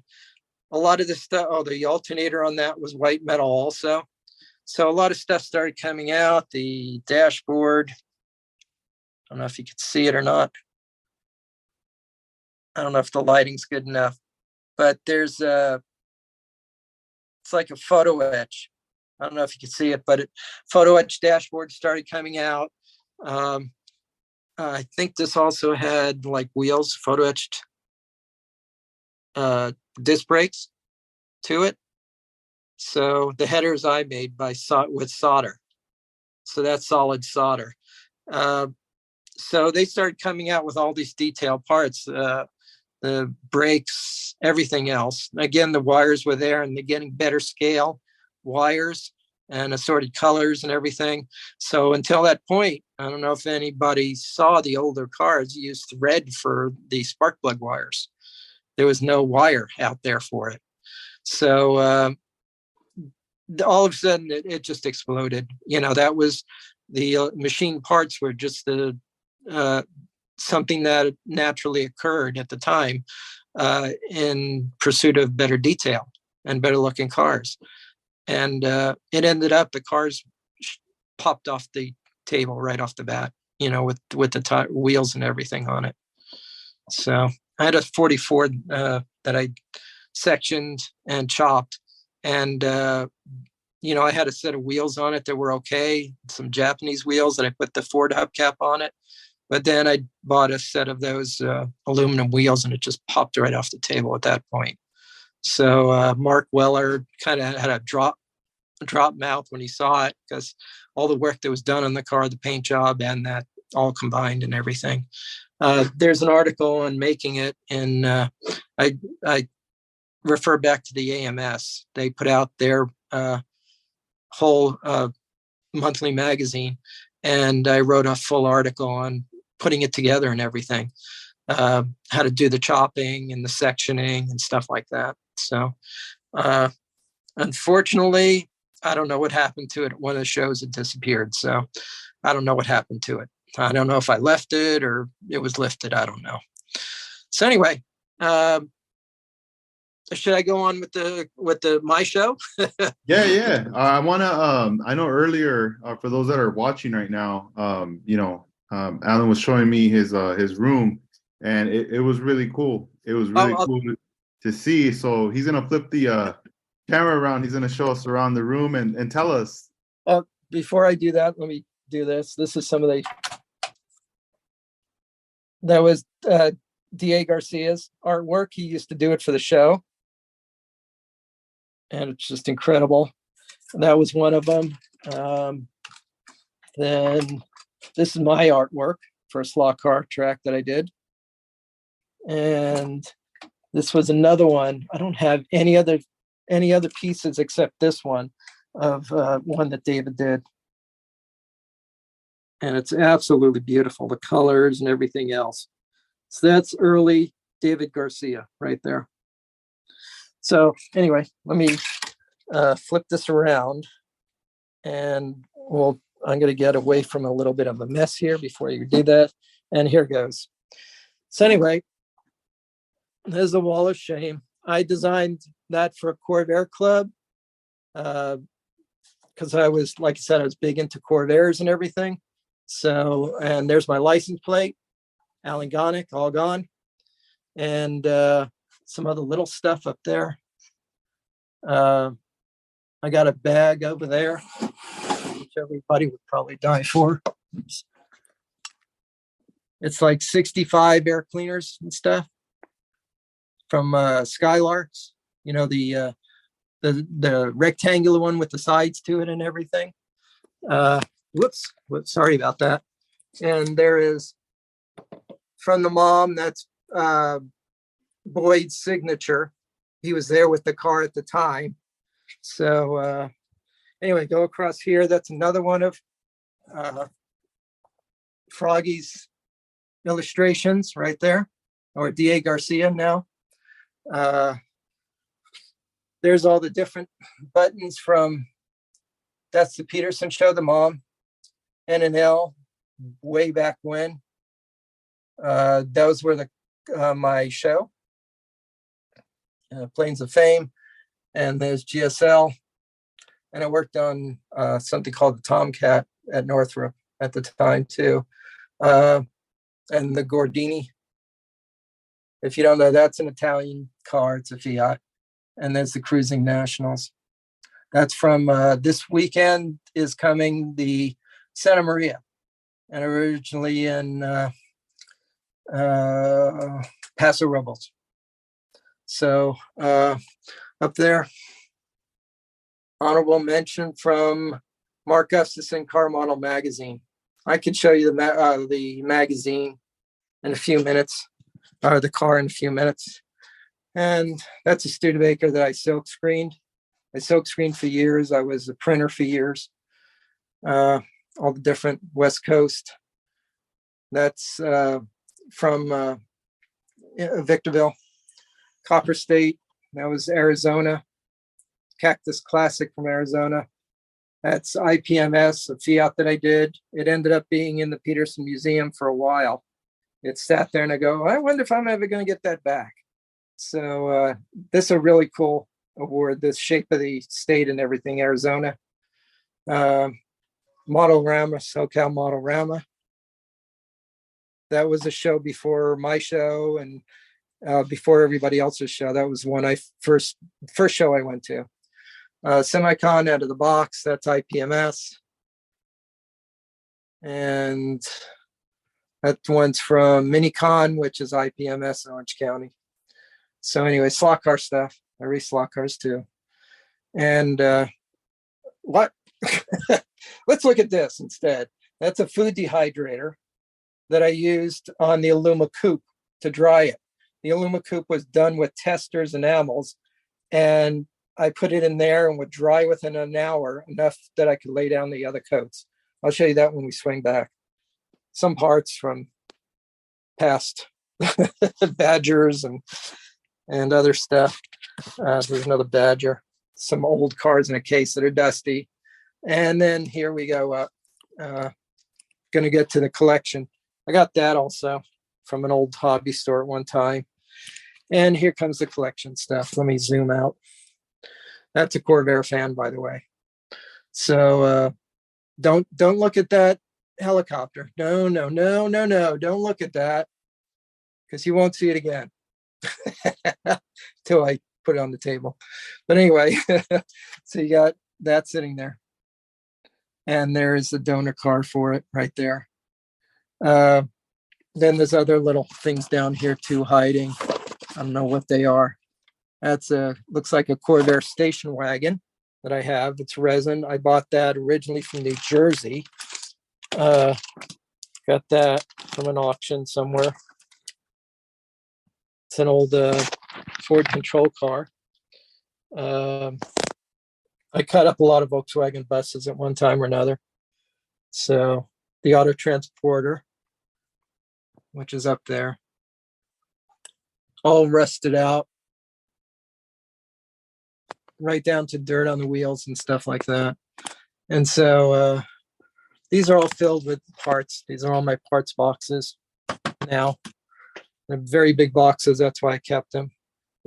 lot of this stuff. Oh, the alternator on that was white metal also. So a lot of stuff started coming out. The dashboard, I don't know if you could see it or not. I don't know if the lighting's good enough, but there's it's like a photo etch. I don't know if you can see it, but photo etch dashboard started coming out. I think this also had like wheels, photo etched disc brakes to it. So the headers I made with solder. So that's solid solder. So they started coming out with all these detailed parts, the brakes, everything else. Again, the wires were there, and they're getting better scale wires and assorted colors and everything. So until that point, I don't know if anybody saw the older cars used thread for the spark plug wires. There was no wire out there for it. So all of a sudden it just exploded. That was the machine parts were just the something that naturally occurred at the time in pursuit of better detail and better looking cars. And it ended up the cars popped off the table right off the bat, with the wheels and everything on it. So I had a 44 that I sectioned and chopped, and I had a set of wheels on it that were okay, some Japanese wheels that I put the Ford hubcap on it. But then I bought a set of those aluminum wheels, and it just popped right off the table at that point. So Mark Weller kind of had a drop mouth when he saw it, because all the work that was done on the car, the paint job, and that all combined and everything. There's an article on making it, and I refer back to the AMS. They put out their whole monthly magazine, and I wrote a full article on putting it together and everything, how to do the chopping and the sectioning and stuff like that. So unfortunately, I don't know what happened to it. One of the shows, it disappeared. So I don't know what happened to it. I don't know if I left it or it was lifted. I don't know. So anyway, should I go on with my show? Yeah. I want to. I know earlier, for those that are watching right now, Alan was showing me his room, and it was really cool. It was really cool to see. So he's gonna flip the camera around. He's gonna show us around the room and tell us. Before I do that, let me do this. This is some of that was D.A. Garcia's artwork. He used to do it for the show, and it's just incredible. That was one of them. Then this is my artwork for a slot car track that I did. And this was another one. I don't have any other pieces except this one of one that David did. And it's absolutely beautiful, the colors and everything else. So that's early David Garcia right there. So anyway, let me flip this around, and I'm going to get away from a little bit of a mess here before you do that. And here goes. So anyway, there's a wall of shame. I designed that for a Corvair club because I was, like I said, I was big into Corvairs and everything. So, and there's my license plate, Alan Gonick, all gone. And some other little stuff up there. I got a bag over there, which everybody would probably die for. Oops. It's like 65 air cleaners and stuff from Skylarks, the rectangular one with the sides to it and everything. Whoops, sorry about that. And there is from the mom, that's Boyd's signature. He was there with the car at the time. So anyway, go across here. That's another one of Froggy's illustrations right there, or D.A. Garcia now. There's all the different buttons from that's the Peterson show, the mom, N and L, way back when. Those were my show, Planes of Fame, and there's GSL. And I worked on something called the Tomcat at Northrop at the time too, and the Gordini. If you don't know, that's an Italian car. It's a Fiat. And there's the Cruising Nationals. That's from this weekend is coming the Santa Maria, and originally in Paso Robles. So up there, honorable mention from Mark Gustafson Car Model Magazine. I could show you the magazine in a few minutes, or the car in a few minutes. And that's a Studebaker that I silk screened. I silk screened for years. I was a printer for years. All the different West Coast. That's from Victorville, Copper State. That was Arizona. Cactus Classic from Arizona. That's IPMS, a Fiat that I did. It ended up being in the Peterson Museum for a while. It sat there and I go, I wonder if I'm ever going to get that back. So this is a really cool award, the shape of the state and everything, Arizona. Modelrama, SoCal Modelrama. That was a show before my show and before everybody else's show. That was one first show I went to. Semicon out of the box, that's IPMS. And that one's from Minicon, which is IPMS in Orange County. So anyway, slot car stuff. I race slot cars too. And what? Let's look at this instead. That's a food dehydrator that I used on the Aluma Coupe to dry it. The Aluma Coupe was done with testers and enamels, and I put it in there and would dry within an hour, enough that I could lay down the other coats. I'll show you that when we swing back. Some parts from past Badgers and other stuff. There's another Badger, some old cars in a case that are dusty. And then here we go up. Going to get to the collection. I got that also from an old hobby store at one time. And here comes the collection stuff. Let me zoom out. That's a Corvair fan, by the way. So don't look at that helicopter. No. Don't look at that, because you won't see it again till I put it on the table. But anyway, so you got that sitting there. And there is the donor car for it right there. Then there's other little things down here too, hiding. I don't know what they are. That's looks like a Corvair station wagon that I have. It's resin. I bought that originally from New Jersey. Got that from an auction somewhere. It's an old Ford control car. I cut up a lot of Volkswagen buses at one time or another. So the auto transporter, which is up there, all rusted out, right down to dirt on the wheels and stuff like that. And so these are all filled with parts. These are all my parts boxes now. They're very big boxes. That's why I kept them.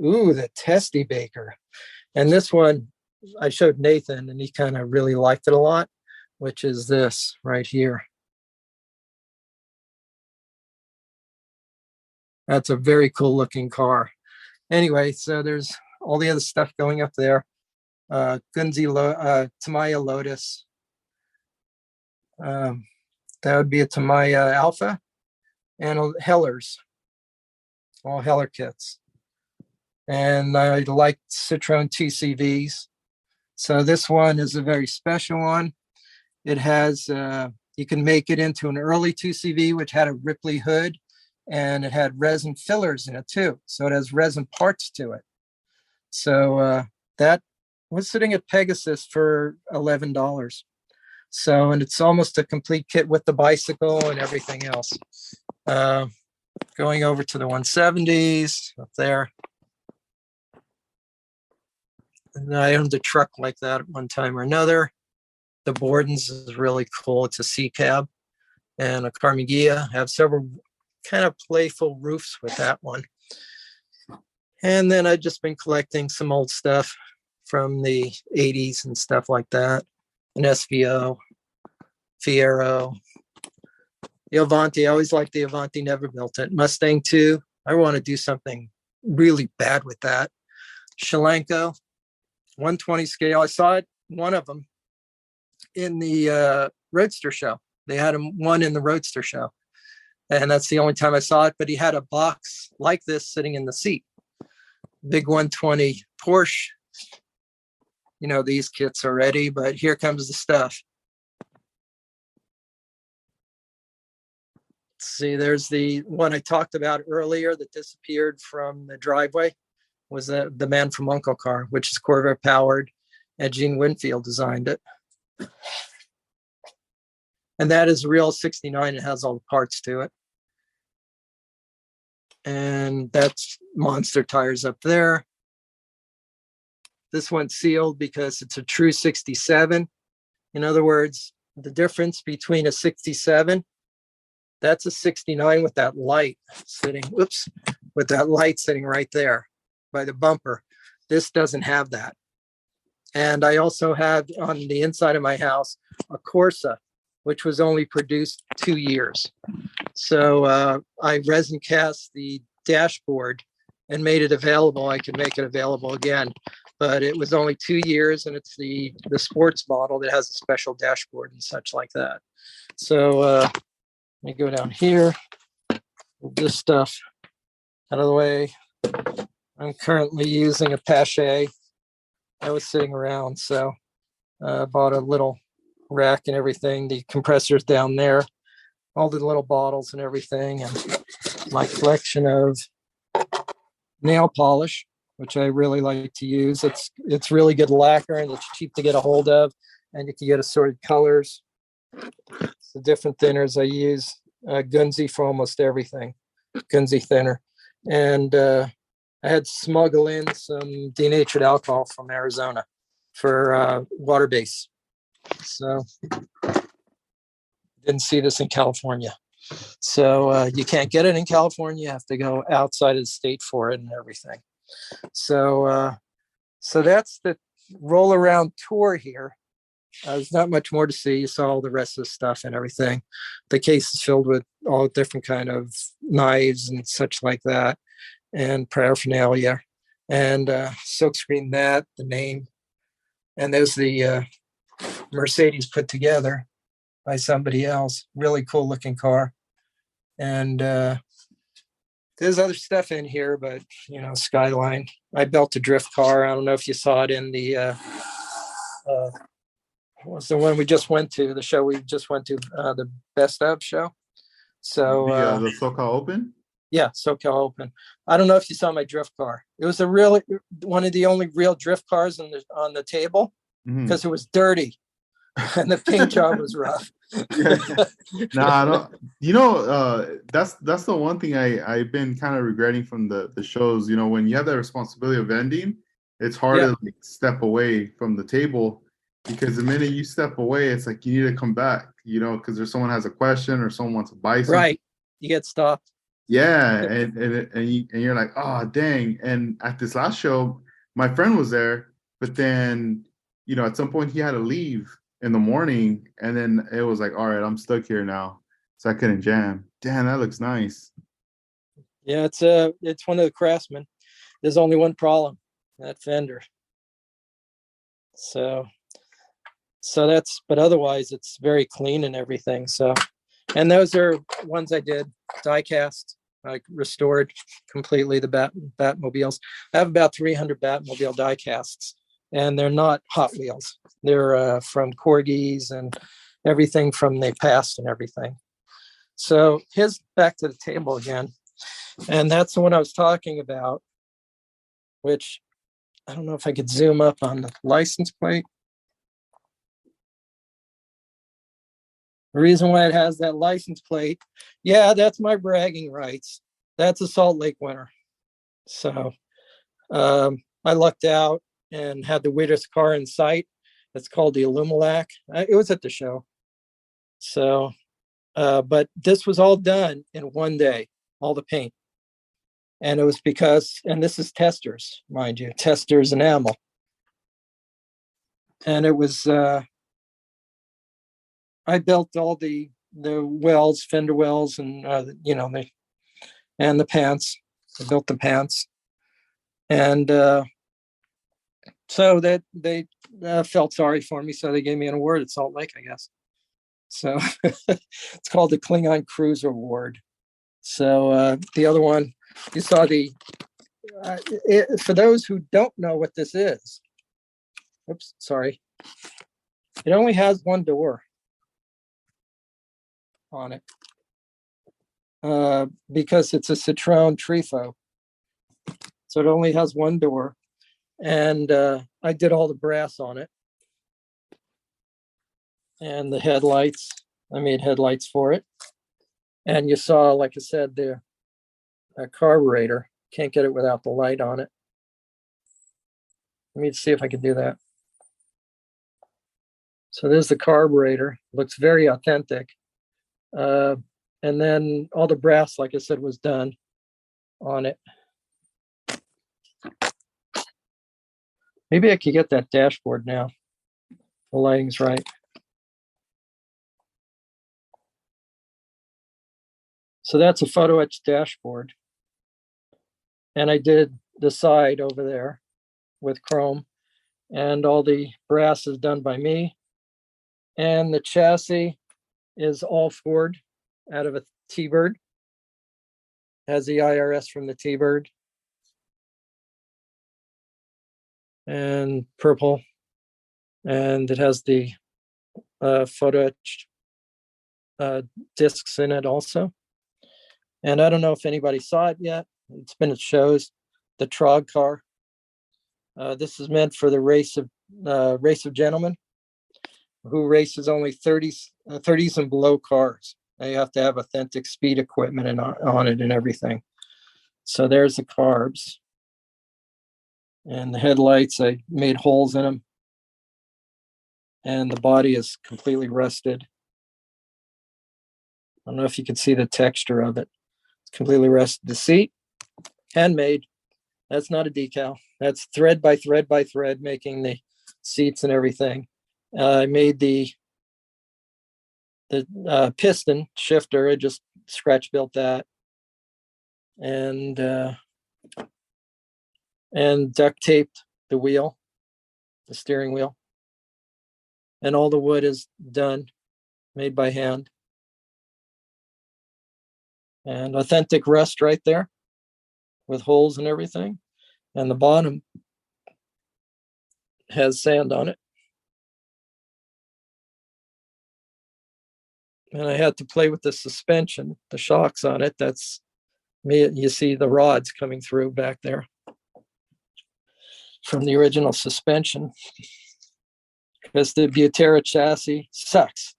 Ooh, the Testy Baker. And this one I showed Nathan, and he kind of really liked it a lot, which is this right here. That's a very cool looking car. Anyway, so there's all the other stuff going up there. Tamiya Lotus. That would be a Tamiya Alpha, and Hellers, all Heller kits. And I like Citroen TCVs. So this one is a very special one. It has, you can make it into an early 2CV, which had a Ripley hood, and it had resin fillers in it too. So it has resin parts to it. So that was sitting at Pegasus for $11. So, and it's almost a complete kit with the bicycle and everything else. Going over to the 170s up there. And I owned a truck like that at one time or another. The Borden's is really cool. It's a C cab, and a Carnegie. I have several kind of playful roofs with that one. And then I've just been collecting some old stuff from the 80s and stuff like that. An SVO, Fiero, the Avanti. I always liked the Avanti, never built it. Mustang 2. I want to do something really bad with that. Shalenko, 120 scale. I saw it, one of them, in the Roadster show. They had one in the Roadster show. And that's the only time I saw it. But he had a box like this sitting in the seat. Big 120 Porsche. You know, these kits already, but here comes the stuff. See, there's the one I talked about earlier that disappeared from the driveway, was the Man from Uncle car, which is Corvette powered, and Gene Winfield designed it. And that is real 69. It has all the parts to it. And that's monster tires up there. This one's sealed because it's a true 67. In other words, the difference between a 67, that's a 69 with that light sitting, with that light sitting right there by the bumper. This doesn't have that. And I also have on the inside of my house a Corsa, which was only produced 2 years. So I resin cast the dashboard and made it available. I could make it available again, but it was only 2 years, and it's the sports model that has a special dashboard and such like that. So let me go down here, move this stuff out of the way. I'm currently using a Pache that was sitting around, so I bought a little rack and everything. The compressor's down there, all the little bottles and everything, and my collection of nail polish, which I really like to use. It's really good lacquer, and it's cheap to get a hold of, and you can get assorted colors. The different thinners I use, Gunzy for almost everything, Gunzy thinner. And I had to smuggle in some denatured alcohol from Arizona for water base. So didn't see this in California. So you can't get it in California. You have to go outside of the state for it and everything. So that's the roll around tour here. There's not much more to see. You saw all the rest of the stuff and everything. The case is filled with all different kind of knives and such like that, and paraphernalia, and silkscreen that, the name. And there's the Mercedes put together by somebody else. Really cool looking car. And there's other stuff in here, but Skyline. I built a drift car. I don't know if you saw it in the what was the one we just went to, the show we just went to, the Best of show. So the SoCal Open. Yeah, SoCal Open. I don't know if you saw my drift car. It was one of the only real drift cars on the table, because it was dirty and the paint job was rough. I don't. That's the one thing I've been kind of regretting from the shows. When you have that responsibility of ending, it's hard to step away from the table, because the minute you step away, it's like you need to come back. Because there's someone has a question or someone wants to buy something. Right, you get stopped. Yeah, and you're like, oh dang. And at this last show, my friend was there, but then at some point he had to leave in the morning, and then it was like, all right, I'm stuck here now, so I couldn't jam. Damn, that looks nice. Yeah, it's one of the Craftsman. There's only one problem, that fender. So but otherwise it's very clean and everything. So, and those are ones I did die cast. I restored completely the Batmobiles. I have about 300 Batmobile die casts, and they're not Hot Wheels. They're from Corgis and everything from the past and everything. So here's back to the table again. And that's the one I was talking about, which I don't know if I could zoom up on the license plate. The reason why it has that license plate, that's my bragging rights. That's a Salt Lake winner. So I lucked out and had the weirdest car in sight. It's called the Illumalac. It was at the show. So, but this was all done in one day, all the paint. And it was because, and this is testers, mind you, testers enamel. And it was, I built all the wells, fender wells, and and the pants. I built the pants, and so that they felt sorry for me, so they gave me an award at Salt Lake, I guess. So it's called the Klingon Cruiser Award. So the other one, you saw for those who don't know what this is. Oops, sorry. It only has one door on it because it's a Citroen Trifo. So it only has one door. And I did all the brass on it. And the headlights, I made headlights for it. And you saw, like I said, the carburetor. Can't get it without the light on it. Let me see if I can do that. So there's the carburetor. Looks very authentic. And then all the brass, like I said, was done on it. Maybe I could get that dashboard now. The lighting's right. So that's a photo etched dashboard. And I did the side over there with chrome, and all the brass is done by me. And the chassis is all Ford out of a T-Bird. Has the IRS from the T-Bird. And purple. And it has the photo etched discs in it also. And I don't know if anybody saw it yet. It's been at shows. The Trog car. This is meant for the race of gentlemen who races only 30s and below cars. They have to have authentic speed equipment on it and everything. So there's the carbs. And the headlights, I made holes in them. And the body is completely rusted. I don't know if you can see the texture of it. It's completely rusted. The seat, handmade. That's not a decal. That's thread by thread by thread, making the seats and everything. I made the piston shifter. I just scratch built that, and duct taped the wheel, the steering wheel, and all the wood is done, made by hand, and authentic rust right there, with holes and everything, and the bottom has sand on it. And I had to play with the suspension, the shocks on it. That's me. You see the rods coming through back there from the original suspension, because the Butera chassis sucks,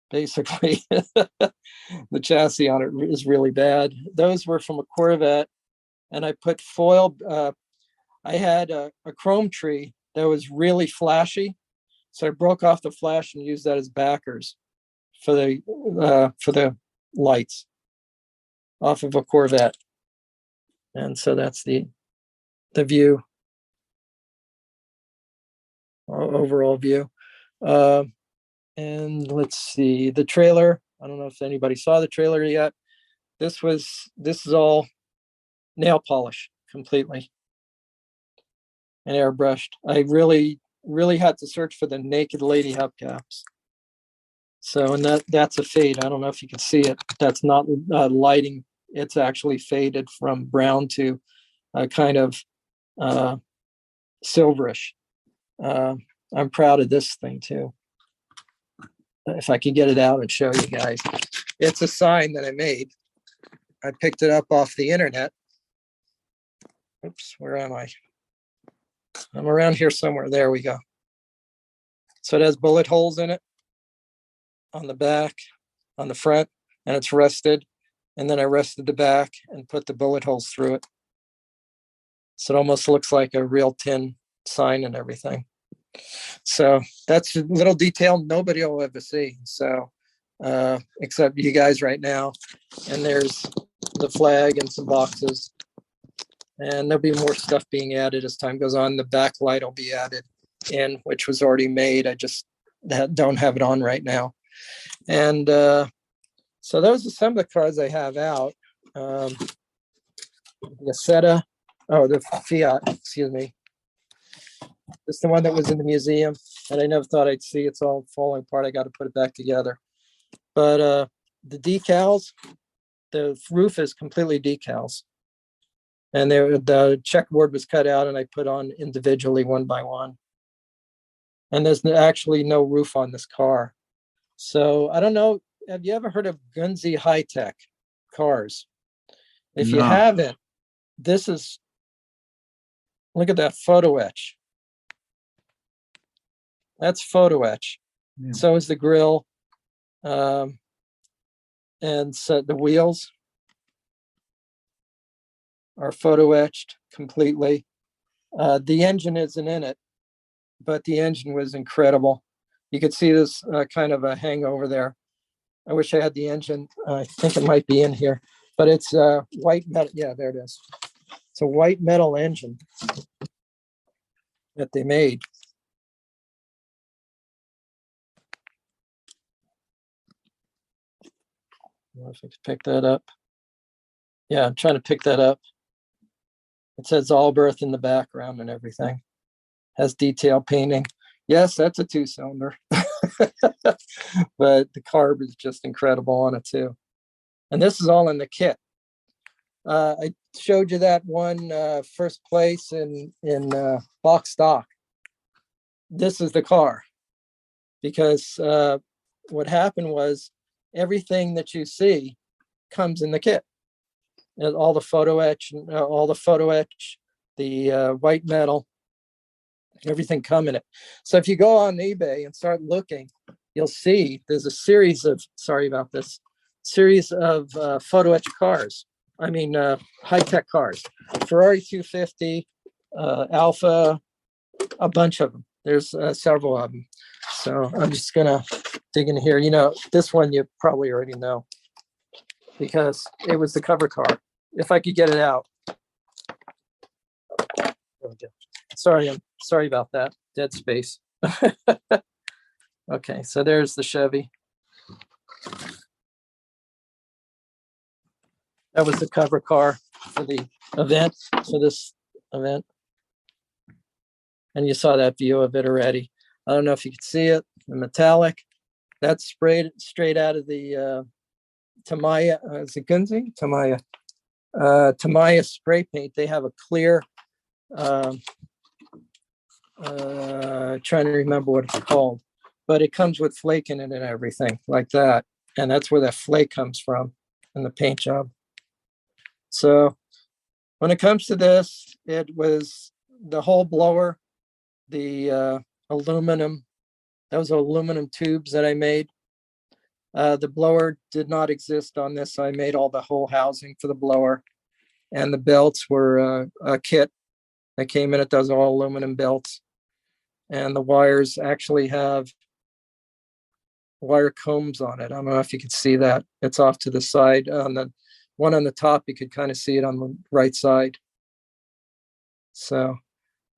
basically. The chassis on it is really bad. Those were from a Corvette, and I put foil. I had a chrome tree that was really flashy, so I broke off the flash and used that as backers for the lights off of a Corvette. And so that's the view, overall view. And let's see, the trailer. I don't know if anybody saw the trailer yet. This is all nail polish completely and airbrushed. I really had to search for the naked lady hubcaps. So, and that's a fade. I don't know if you can see it. That's not lighting. It's actually faded from brown to kind of silverish. I'm proud of this thing too. If I can get it out and show you guys. It's a sign that I made. I picked it up off the internet. Oops, where am I? I'm around here somewhere. There we go. So it has bullet holes in it on the back, on the front, and it's rusted. And then I rusted the back and put the bullet holes through it. So it almost looks like a real tin sign and everything. So that's a little detail nobody will ever see. So except you guys right now. And there's the flag and some boxes. And there'll be more stuff being added as time goes on. The backlight will be added in, which was already made. I just don't have it on right now. And so those are some of the cars I have out. The Fiat, excuse me. It's the one that was in the museum and I never thought I'd see. It's all falling apart. I got to put it back together. But the decals, the roof is completely decals. And the checkboard was cut out and I put on individually one by one. And there's actually no roof on this car. So I don't know. Have you ever heard of Gunzi High Tech cars? If you No. haven't, look at that photo etch. That's photo etch. Yeah. So is the grill. And so the wheels are photo etched completely. The engine isn't in it, but the engine was incredible. You could see this kind of a hangover there. I wish I had the engine. I think it might be in here, but it's white metal. Yeah, there it is. It's a white metal engine that they made. I don't know if I could pick that up. Yeah, I'm trying to pick that up. It says Allbirth in the background and everything. Has detail painting. Yes, that's a 2-cylinder. But the carb is just incredible on it too. And this is all in the kit. I showed you that one first place in box stock. This is the car. Because what happened was everything that you see comes in the kit. And all the photo etch, the white metal, everything come in it. So if you go on eBay and start looking, you'll see there's a series of, photo etch cars. I mean, high-tech cars. Ferrari 250, Alpha, a bunch of them. There's several of them. So I'm just going to dig in here. You know, this one you probably already know because it was the cover car. If I could get it out. I'm sorry about that. Dead space. Okay, so there's the Chevy. That was the cover car for the event, for this event. And you saw that view of it already. I don't know if you could see it, the metallic. That's sprayed straight out of the Tamiya, is it Gunzi? Tamiya spray paint. They have a clear, trying to remember what it's called, but it comes with flake in it and everything like that. And that's where that flake comes from in the paint job. So when it comes to this, it was the whole blower, the aluminum, those aluminum tubes that I made. The blower did not exist on this. So I made all the whole housing for the blower, and the belts were a kit that came in. It does all aluminum belts, and the wires actually have wire combs on it. I don't know if you could see that. It's off to the side. On the one on the top, you could kind of see it on the right side. So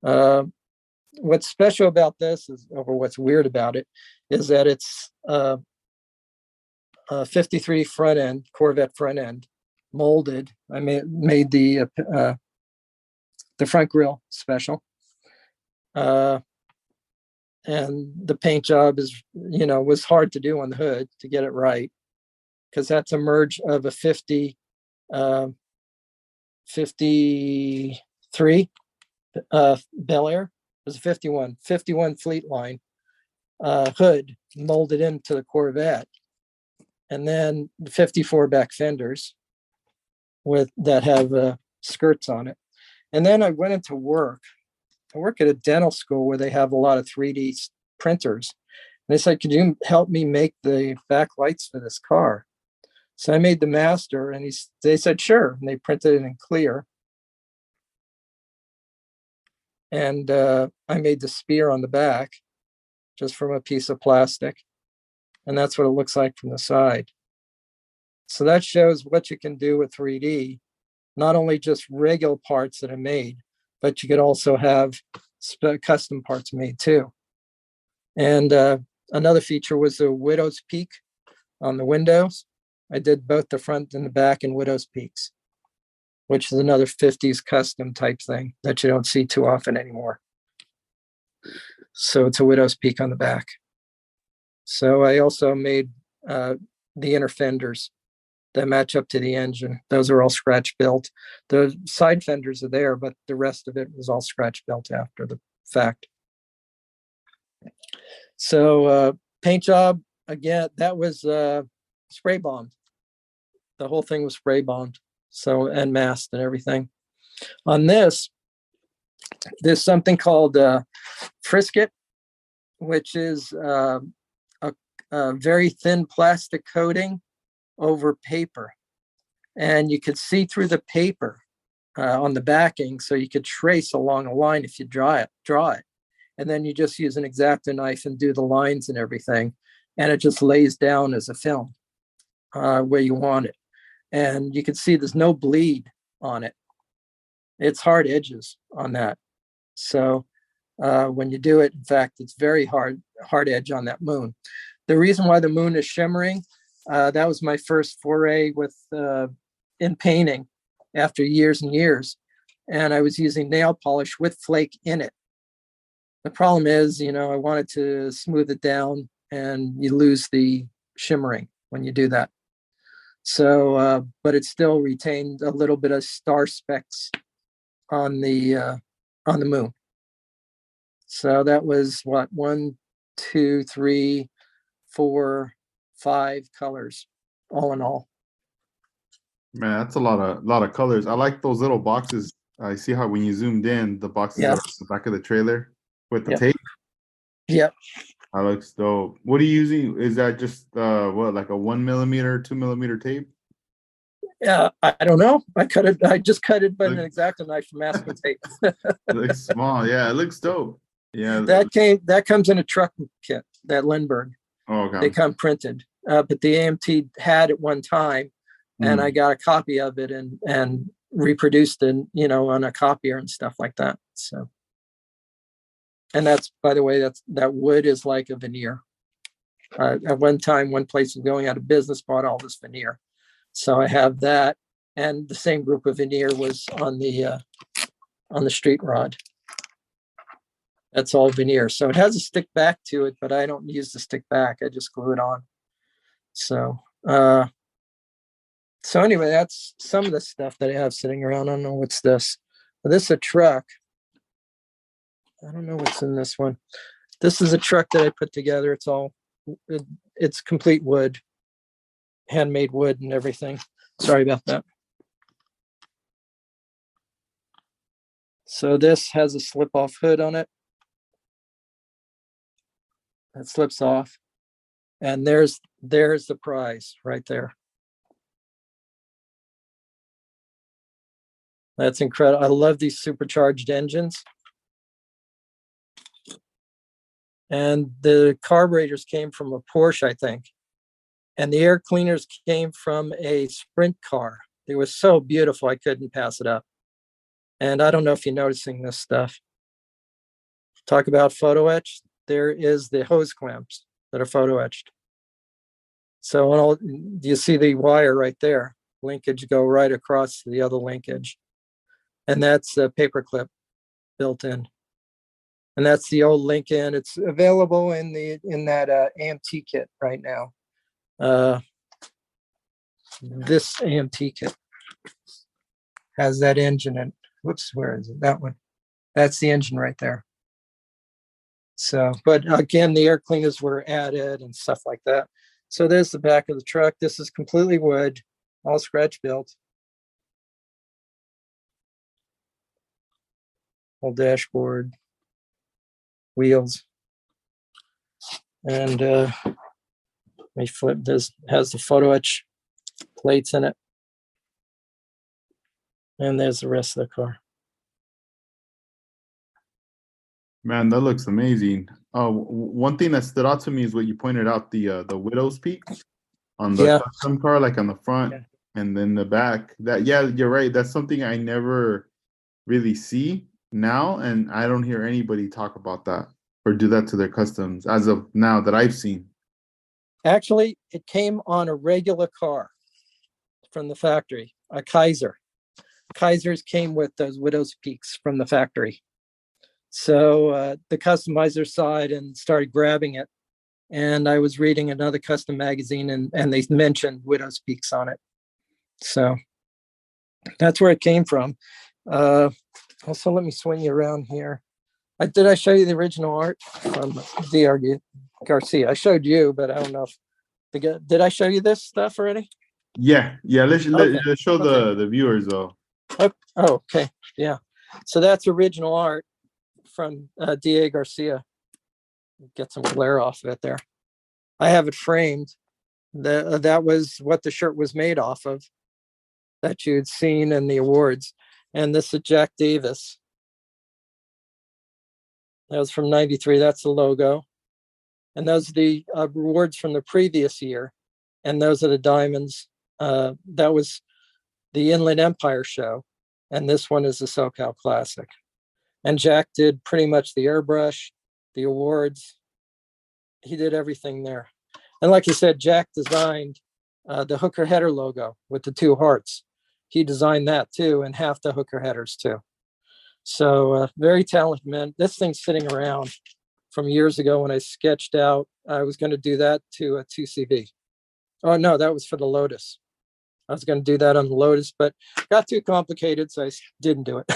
what's special about this is, or what's weird about it, is that it's 53 front end, Corvette front end, molded. I made the front grille special. And the paint job is, was hard to do on the hood to get it right, because that's a merge of a 53 Bel Air. It was a 51 Fleet Line hood molded into the Corvette, and then the 54 back fenders that have skirts on it. And then I went into work. I work at a dental school where they have a lot of 3D printers. And they said, could you help me make the back lights for this car? So I made the master, and they said, sure. And they printed it in clear. And I made the spear on the back just from a piece of plastic. And that's what it looks like from the side. So that shows what you can do with 3D, not only just regular parts that are made, but you could also have custom parts made too. And another feature was the widow's peak on the windows. I did both the front and the back in widow's peaks, which is another 50s custom type thing that you don't see too often anymore. So it's a widow's peak on the back. So I also made the inner fenders that match up to the engine. Those are all scratch built. The side fenders are there, but the rest of it was all scratch built after the fact. So paint job, again, that was spray bombed. The whole thing was spray bombed. So, and masked and everything. On this, there's something called Frisket, which is a very thin plastic coating over paper. And you could see through the paper on the backing, so you could trace along a line if you draw it. And then you just use an X-Acto knife and do the lines and everything. And it just lays down as a film where you want it. And you can see there's no bleed on it. It's hard edges on that. So when you do it, in fact, it's very hard edge on that moon. The reason why the moon is shimmering, that was my first foray with in painting after years and years. And I was using nail polish with flake in it. The problem is, I wanted to smooth it down and you lose the shimmering when you do that. So, but it still retained a little bit of star specks on the moon. So that was what, 1, 2, 3, 4, 5 colors, all in all. Man, that's a lot of colors. I like those little boxes. I see how when you zoomed in, the boxes that are on the back of the trailer with the tape. Yep. That looks dope. What are you using? Is that just like a 1mm, 2mm tape? Yeah, I don't know. I just cut it by an X-Acto knife from masking tape. It looks small. Yeah, it looks dope. Yeah. That comes in a truck kit, that Lindbergh. Oh, okay. They come printed. But the AMT had at one time, and I got a copy of it and reproduced it, on a copier and stuff like that. So, and that's, by the way, that wood is like a veneer. At one time, one place was going out of business, bought all this veneer. So I have that, and the same group of veneer was on the street rod. That's all veneer. So it has a stick back to it, but I don't use the stick back. I just glue it on. So, so anyway, that's some of the stuff that I have sitting around. I don't know what's this. This is a truck. I don't know what's in this one. This is a truck that I put together. It's complete wood, handmade wood and everything. Sorry about that. So this has a slip-off hood on it. That slips off. And there's the prize right there. That's incredible. I love these supercharged engines. And the carburetors came from a Porsche, I think. And the air cleaners came from a sprint car. They were so beautiful, I couldn't pass it up. And I don't know if you're noticing this stuff. Talk about photo etched. There is the hose clamps that are photo etched. So you see the wire right there. Linkage go right across the other linkage. And that's a paper clip built in. And that's the old Lincoln. It's available in that AMT kit right now. This AMT kit has that engine in. Whoops, where is it? That one. That's the engine right there. So, but again, the air cleaners were added and stuff like that. So there's the back of the truck. This is completely wood, all scratch built. Whole dashboard, wheels. And let me flip this, has the photo etch plates in it. And there's the rest of the car. Man, that looks amazing. One thing that stood out to me is what you pointed out, the widow's peak on the Yeah, custom car, like on the front yeah. and then the back. That, yeah, you're right. That's something I never really see now, and I don't hear anybody talk about that or do that to their customs as of now that I've seen. Actually, it came on a regular car from the factory, a Kaiser. Kaisers came with those widow's peaks from the factory. So the customizer saw it and started grabbing it. And I was reading another custom magazine, and they mentioned widow's peaks on it. So that's where it came from. Uh, also, let me swing you around here. Did I show you the original art from Dr. Garcia? I showed you, but I don't know if did I show you this stuff already? Yeah, yeah. Okay. Let's show Okay. the viewers though. Oh, okay. Yeah. So that's original art from D.A. Garcia. Get some glare off of it there. I have it framed. That was what the shirt was made off of that you had seen in the awards. And this is Jack Davis. That was from 93. That's the logo. And those are the awards from the previous year. And those are the diamonds. That was the Inland Empire show. And this one is the SoCal Classic. And Jack did pretty much the airbrush, the awards. He did everything there. And like you said, Jack designed the hooker header logo with the two hearts. He designed that too, and half the hooker headers too. So very talented man. This thing's sitting around from years ago when I sketched out. I was going to do that to a 2CV. Oh, no, that was for the Lotus. I was going to do that on the Lotus, but got too complicated, so I didn't do it.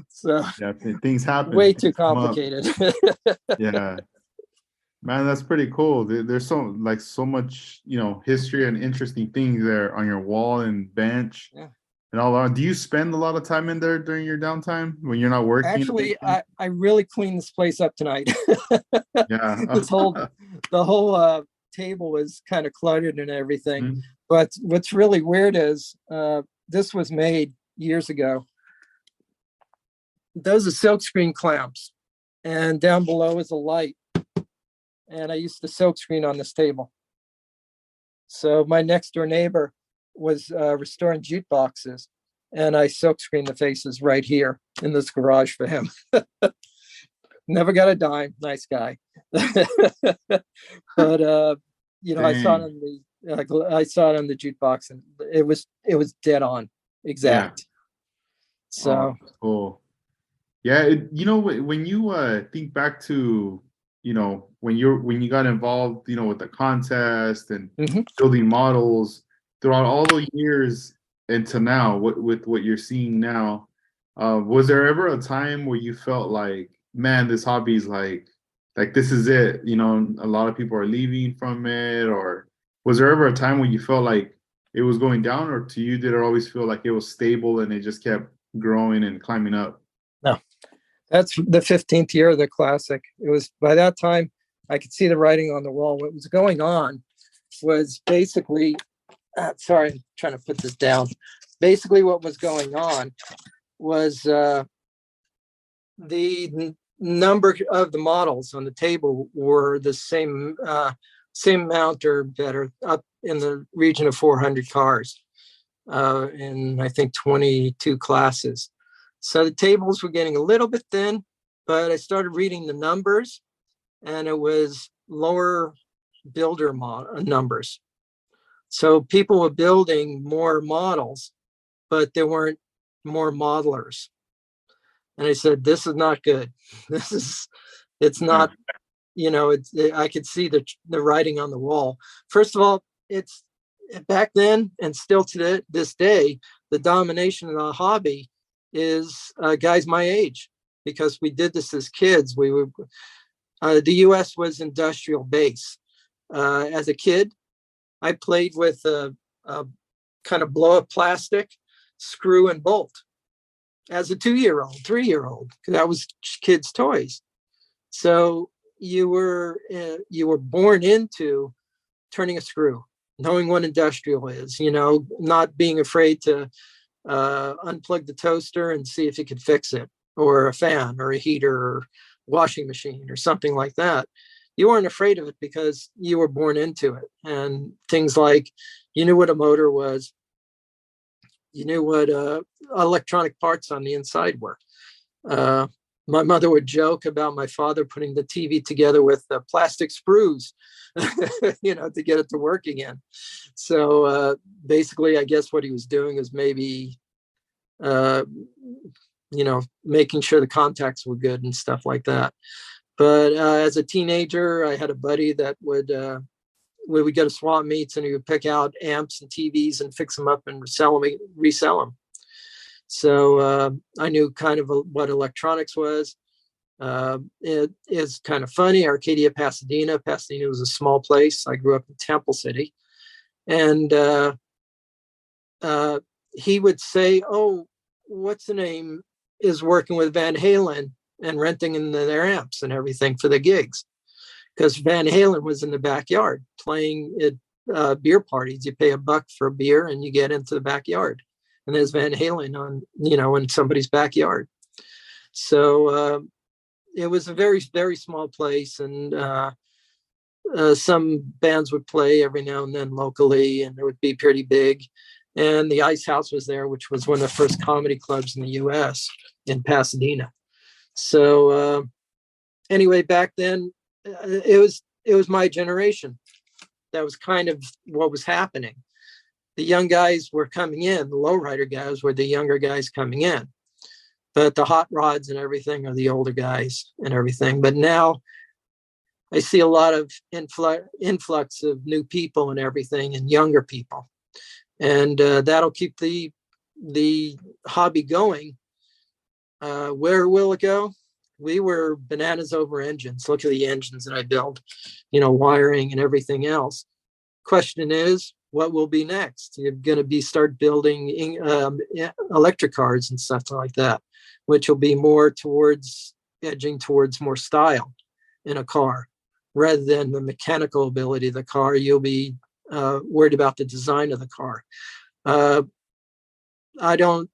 So Yeah, things happen. way Things too complicated. Yeah, man, that's pretty cool. There's so much, history and interesting things there on your wall and bench Yeah. and all that. Do you spend a lot of time in there during your downtime when you're not working? Actually, I really cleaned this place up tonight. Yeah. The whole table was kind of cluttered and everything. Mhm. But what's really weird is this was made years ago. Those are silkscreen clamps, and down below is a light. And I used to silkscreen on this table. So my next door neighbor was restoring jute boxes, and I silkscreened the faces right here in this garage for him. Never got a dime. Nice guy. But I saw it Dang. on the jukebox, and it was dead on, Yeah. exact. Oh, So that's cool. Yeah, when you think back to, when you got involved, with the contest and mhm. building models throughout all the years and to now, with what you're seeing now, was there ever a time where you felt like, man, this hobby is like this is it, a lot of people are leaving from it, or was there ever a time when you felt like it was going down, or to you, did it always feel like it was stable and it just kept growing and climbing up? No, that's the 15th year of the classic. It was by that time I could see the writing on the wall. What was going on was basically, sorry, I'm trying to put this down. Basically, what was going on was the number of the models on the table were the same amount or better, up in the region of 400 cars in I think 22 classes. So the tables were getting a little bit thin, but I started reading the numbers, and it was lower builder numbers. So people were building more models, but there weren't more modelers. And I said, this is not good. It's Yeah. not, I could see the writing on the wall. First of all, it's back then and still to this day, the domination of the hobby is guys my age, because we did this as kids. The U.S. was industrial base. As a kid, I played with a kind of blow up plastic, screw and bolt. As a 2-year-old, 3-year-old, because that was kids' toys. So you were born into turning a screw, knowing what industrial is, not being afraid to unplug the toaster and see if you could fix it. or a fan or a heater or washing machine or something like that, you weren't afraid of it because you were born into it. And things like, you knew what a motor was, you knew what electronic parts on the inside were. Uh, my mother would joke about my father putting the TV together with plastic sprues, to get it to work again. So basically, I guess what he was doing is maybe, uh, making sure the contacts were good and stuff like that. But as a teenager, I had a buddy that would we would go to swap meets, and he would pick out amps and TVs and fix them up and resell them. So I knew kind of what electronics was. It is kind of funny. Arcadia, Pasadena. Pasadena was a small place. I grew up in Temple City. And he would say, oh, what's the name is working with Van Halen and renting in their amps and everything for the gigs. Because Van Halen was in the backyard playing at beer parties. You pay $1 for a beer and you get into the backyard. And there's Van Halen on, in somebody's backyard. So it was a very, very small place. And some bands would play every now and then locally, and it would be pretty big. And the Ice House was there, which was one of the first comedy clubs in the U.S. in Pasadena. So anyway, back then, it was my generation. That was kind of what was happening. The young guys were coming in. The lowrider guys were the younger guys coming in. But the hot rods and everything are the older guys and everything. But now I see a lot of influx of new people and everything, and younger people. And that'll keep the hobby going. Where will it go? We were bananas over engines. Look at the engines that I built, wiring and everything else. Question is, what will be next? You're going to start building electric cars and stuff like that, which will be more edging towards more style in a car rather than the mechanical ability of the car. You'll be worried about the design of the car. I don't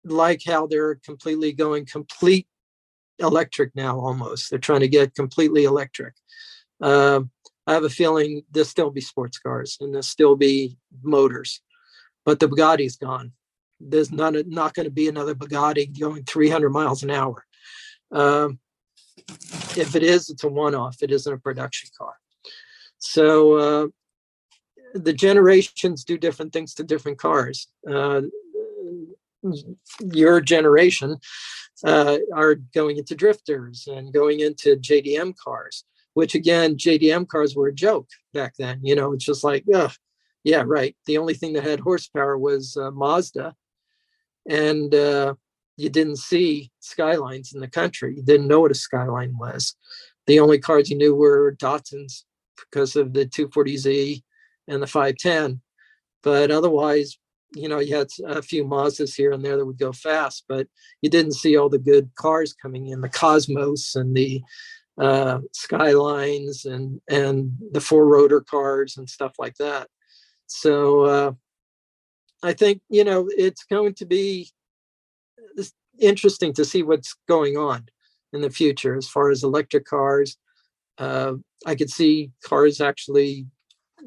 like how they're completely going complete electric now. Almost, they're trying to get completely electric. I have a feeling there'll still be sports cars and there'll still be motors, but the Bugatti's gone. There's not going to be another Bugatti going 300 miles an hour. If it is, it's a one-off. It isn't a production car. So the generations do different things to different cars. Your generation are going into drifters and going into JDM cars, which again, JDM cars were a joke back then. It's just like, yeah, right. The only thing that had horsepower was Mazda. And you didn't see Skylines in the country. You didn't know what a Skyline was. The only cars you knew were Datsuns because of the 240Z and the 510. But otherwise, you had a few Mazdas here and there that would go fast, but you didn't see all the good cars coming in, the Cosmos and the Skylines and the 4-rotor cars and stuff like that. So I think, it's going to be interesting to see what's going on in the future as far as electric cars. I could see cars actually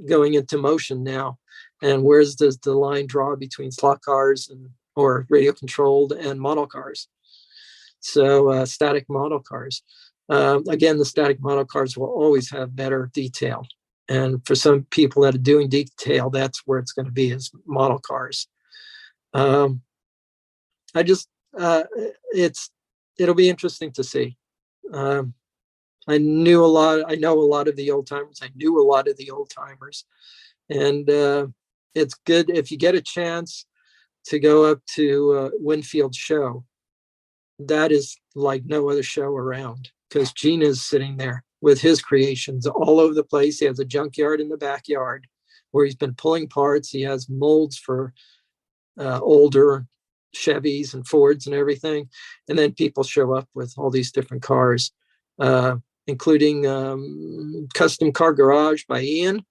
going into motion now. And where's does the line draw between slot cars or radio controlled and model cars? So static model cars. Again, the static model cars will always have better detail. And for some people that are doing detail, that's where it's going to be, is model cars. It'll be interesting to see. I know a lot of the old timers. I knew a lot of the old timers. And it's good if you get a chance to go up to Winfield show. That is like no other show around, because Gene is sitting there with his creations all over the place. He has a junkyard in the backyard where he's been pulling parts. He has molds for older Chevys and Fords and everything. And then people show up with all these different cars, including Custom Car Garage by Ian.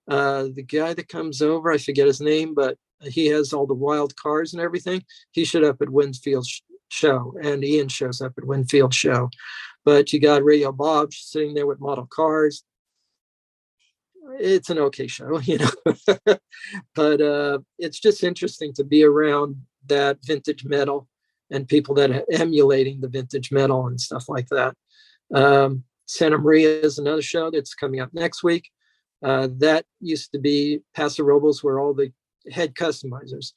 The guy that comes over, I forget his name, but he has all the wild cars and everything. He showed up at Winfield show, and Ian shows up at Winfield show. But you got Radio Bob sitting there with model cars. It's an okay show, but it's just interesting to be around that vintage metal and people that are emulating the vintage metal and stuff like that. Santa Maria is another show that's coming up next week. That used to be Paso Robles, where all the head customizers,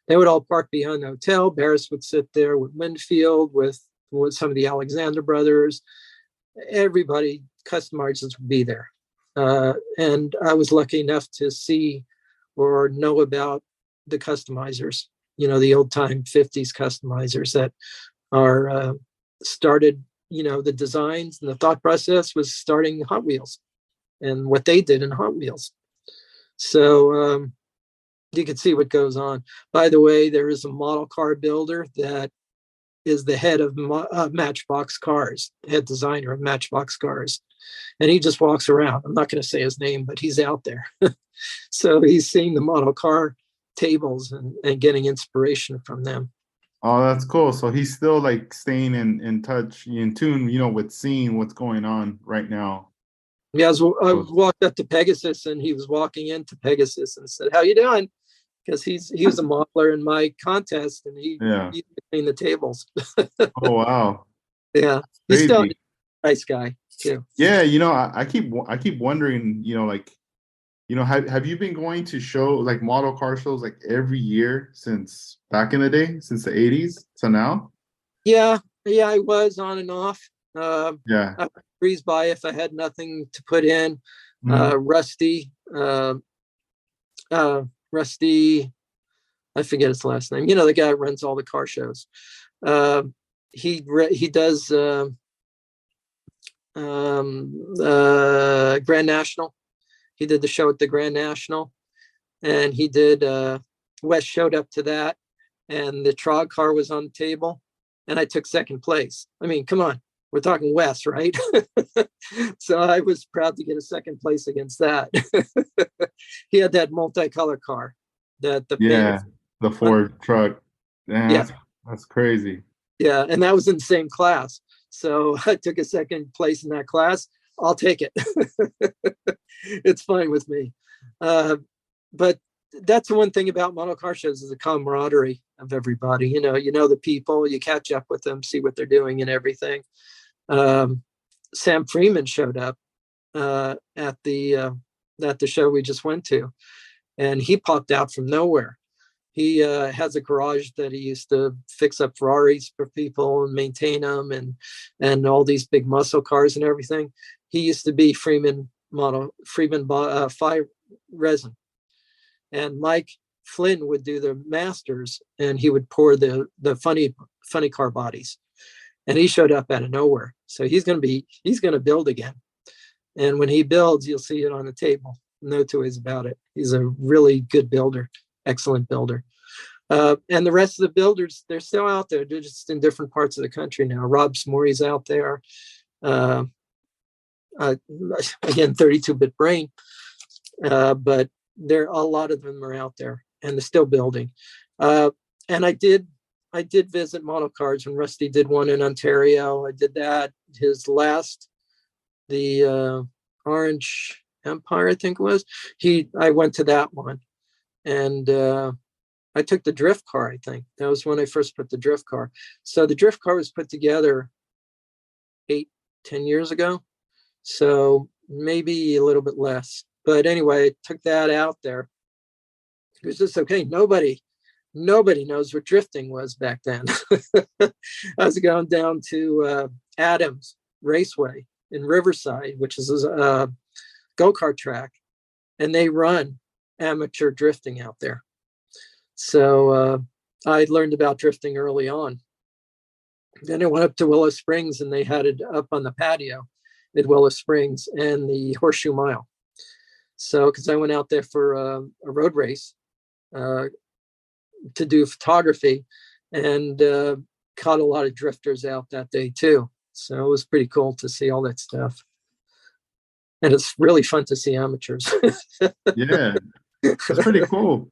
they would all park behind the hotel. Barris would sit there with Winfield, with some of the Alexander brothers. Everybody, customizers would be there. And I was lucky enough to see or know about the customizers, the old time 50s customizers that are started, the designs and the thought process was starting Hot Wheels and what they did in Hot Wheels. So you can see what goes on. By the way, there is a model car builder that is the head of Matchbox Cars, head designer of Matchbox Cars. And he just walks around. I'm not going to say his name, but he's out there. So he's seeing the model car tables and getting inspiration from them. Oh, that's cool. So he's still like staying in touch, in tune, with seeing what's going on right now. Yeah, I walked up to Pegasus, and he was walking into Pegasus and said, "How you doing?" Because he was a modeler in my contest, and he's between the tables. Oh wow! Yeah, he's still a nice guy too. Yeah, I keep wondering, have you been going to like model car shows like every year since back in the day, since the 80s to now? Yeah, I was on and off. Yeah. I would breeze by if I had nothing to put in. Rusty, I forget his last name. The guy who runs all the car shows. He does Grand National. He did the show at the Grand National, and he did. Wes showed up to that, and the Trog car was on the table, and I took second place. I mean, come on, we're talking Wes, right? So I was proud to get a second place against that. He had that multicolor car, the Ford truck. Yeah, that's crazy. Yeah, and that was in the same class. So I took a second place in that class. I'll take it. It's fine with me. But that's the one thing about model car shows is the camaraderie of everybody. You know the people, you catch up with them, see what they're doing and everything. Sam Freeman showed up at the show we just went to, and he popped out from nowhere. He has a garage that he used to fix up Ferraris for people and maintain them, and all these big muscle cars and everything. He used to be Freeman 5 resin, and Mike Flynn would do the masters, and he would pour the funny car bodies. And he showed up out of nowhere, so he's going to build again. And when he builds, you'll see it on the table. No two ways about it. He's a really good builder, excellent builder. And the rest of the builders, they're still out there. They're just in different parts of the country now. Rob Smorey's out there. Again, 32-bit brain. But a lot of them are out there, and they're still building. And I did visit model cars when Rusty did one in Ontario. I did that. His last, the Orange Empire, I think it was. I went to that one, and I took the drift car. I think that was when I first put the drift car. So the drift car was put together 8-10 years ago, so maybe a little bit less. But anyway, I took that out there. It was just okay. Nobody knows what drifting was back then. I was going down to Adams Raceway in Riverside, which is a go-kart track, and they run amateur drifting out there. So I learned about drifting early on. Then I went up to Willow Springs, and they had it up on the patio at Willow Springs and the Horseshoe Mile. So, because I went out there for a road race to do photography, and caught a lot of drifters out that day too. So it was pretty cool to see all that stuff. And it's really fun to see amateurs. Yeah, that's pretty cool.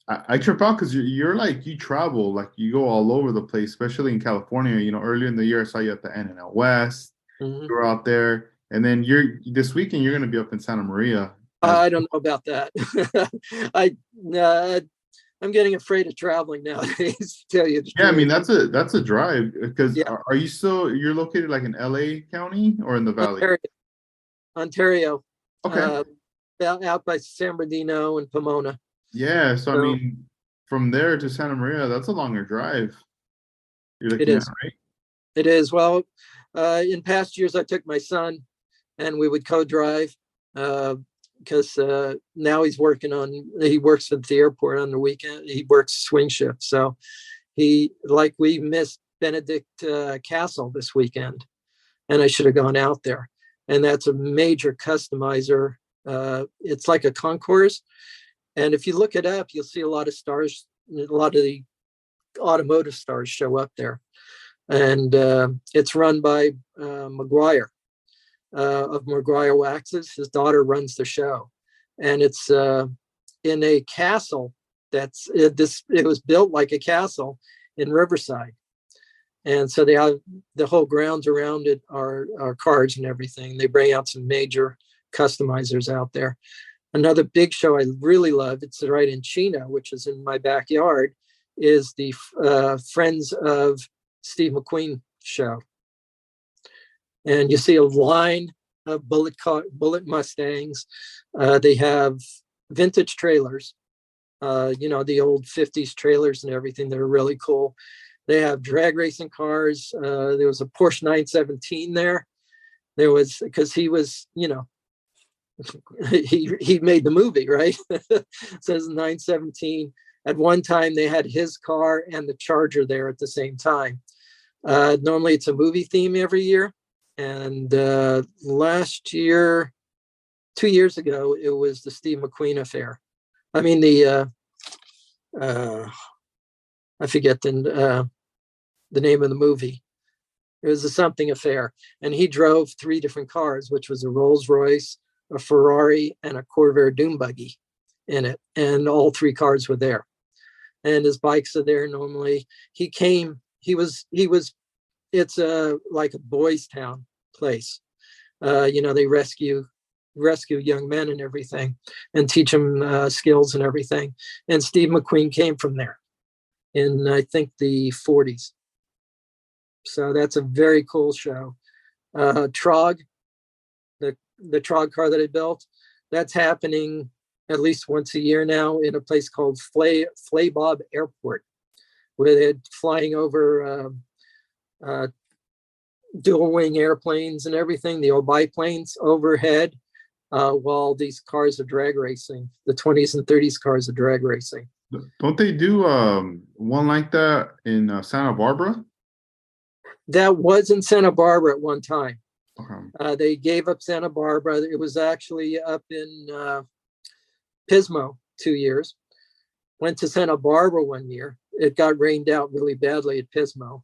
I trip out because you're like you travel, like you go all over the place, especially in California. You know, earlier in the year I saw you at the N L West. Mhm. You were out there, and then you're this weekend you're going to be up in Santa Maria as I don't know about that. I I'm getting afraid of traveling nowadays, to tell you the yeah. I mean truth. that's a drive because Yeah, are you still you're located like in L.A. County or in the Valley? Ontario, Ontario, Okay, uh, out by San Bernardino and Pomona. yeah. So I So mean, from there to Santa Maria, that's a longer drive. You're it looking at is. right? It is. Well, in past years, I took my son, and we would co-drive because now he's working on. He works at the airport on the weekend. He works swing shift, so we missed Benedict Castle this weekend, and I should have gone out there. And that's a major customizer. It's like a concourse, and if you look it up, you'll see a lot of stars. A lot of the automotive stars show up there, and it's run by McGuire of McGuire Waxes. His daughter runs the show, and it's in a castle it was built like a castle in Riverside, and so they have the whole grounds around it are cars and everything. They bring out some major customizers out there. Another big show I really love, it's right in Chino, which is in my backyard, is the Friends of Steve McQueen show. And you see a line of bullet Mustangs. They have vintage trailers, the old 50s trailers and everything that are really cool. They have drag racing cars. There was a Porsche 917 there. There was, because he was, he made the movie, right? It says 917. At one time, they had his car and the Charger there at the same time. Normally, it's a movie theme every year. And last year, 2 years ago, it was the Steve McQueen affair. I mean, I forget the name of the movie. It was a something affair. And he drove three different cars, which was a Rolls Royce, a Ferrari, and a Corvair dune buggy in it. And all three cars were there. And his bikes are there normally. It's like a boys' town place. They rescue young men and everything and teach them skills and everything. And Steve McQueen came from there in, I think, the 40s. So that's a very cool show. Trog, the Trog car that I built, that's happening at least once a year now in a place called Flaybob Airport, where they're flying over dual wing airplanes and everything, the old biplanes overhead, while these cars are drag racing. The 20s and 30s cars are drag racing. Don't they do one like that in Santa Barbara? That was in Santa Barbara at one time. Okay. They gave up Santa Barbara. It was actually up in Pismo 2 years. Went to Santa Barbara one year. It got rained out really badly at Pismo.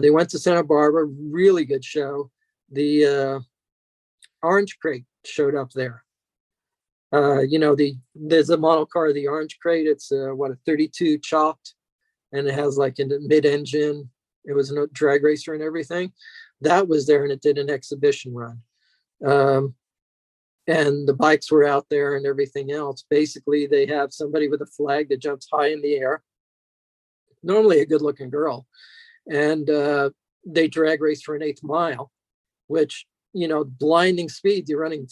They went to Santa Barbara, really good show. The Orange Crate showed up there. There's a model car, the Orange Crate. It's a 32 chopped, and it has like a mid-engine. It was a drag racer and everything. That was there, and it did an exhibition run. And the bikes were out there and everything else. Basically, they have somebody with a flag that jumps high in the air, normally a good-looking girl, and they drag race for an eighth mile, which, blinding speed. You're running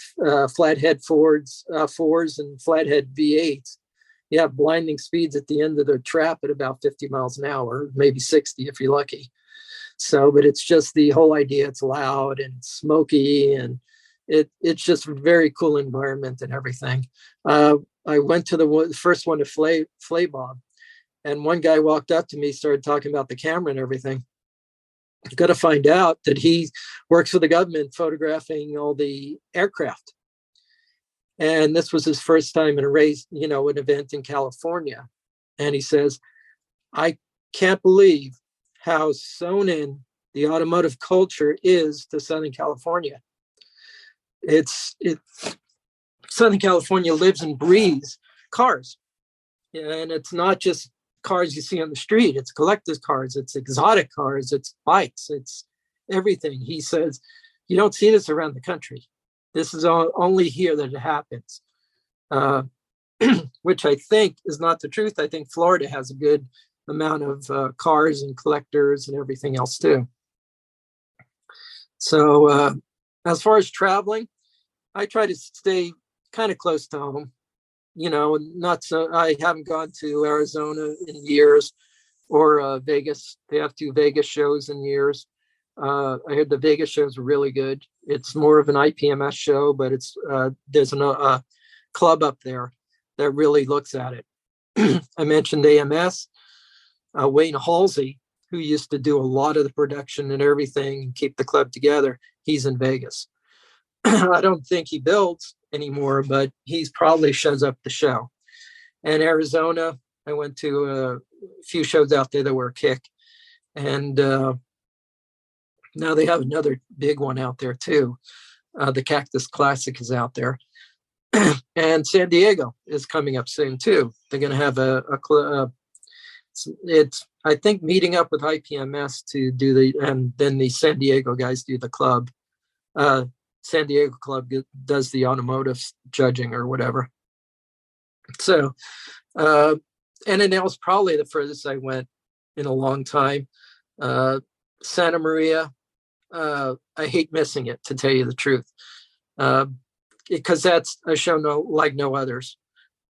flathead fours and flathead V8s. You have blinding speeds at the end of the trap at about 50 miles an hour, maybe 60 if you're lucky. So, but it's just the whole idea. It's loud and smoky, and it's just a very cool environment and everything. I went to the first one to Flay Bob, and one guy walked up to me, started talking about the camera and everything. You've got to find out that he works for the government photographing all the aircraft. And this was his first time in a race, an event in California. And he says, I can't believe how sewn in the automotive culture is to Southern California. Southern California lives and breathes cars. And it's not just cars you see on the street, it's collector's cars, it's exotic cars, it's bikes, it's everything. He says, you don't see this around the country. This is only here that it happens, which I think is not the truth. I think Florida has a good amount of cars and collectors and everything else too. So as far as traveling, I try to stay kind of close to home. Not so. I haven't gone to Arizona in years, or Vegas. They have 2 Vegas shows in years. I heard the Vegas shows are really good. It's more of an IPMS show, but there's a club up there that really looks at it. I mentioned AMS. Wayne Halsey, who used to do a lot of the production and everything and keep the club together, he's in Vegas. I don't think he builds anymore, but he's probably shows up the show. And Arizona, I went to a few shows out there that were a kick. And now they have another big one out there too. The Cactus Classic is out there. And San Diego is coming up soon too. They're going to have it's I think meeting up with IPMS to do and then the San Diego guys do the club. San Diego club does the automotive judging or whatever. So, and then that was probably the furthest I went in a long time. Santa Maria, I hate missing it, to tell you the truth, because that's a show like no others.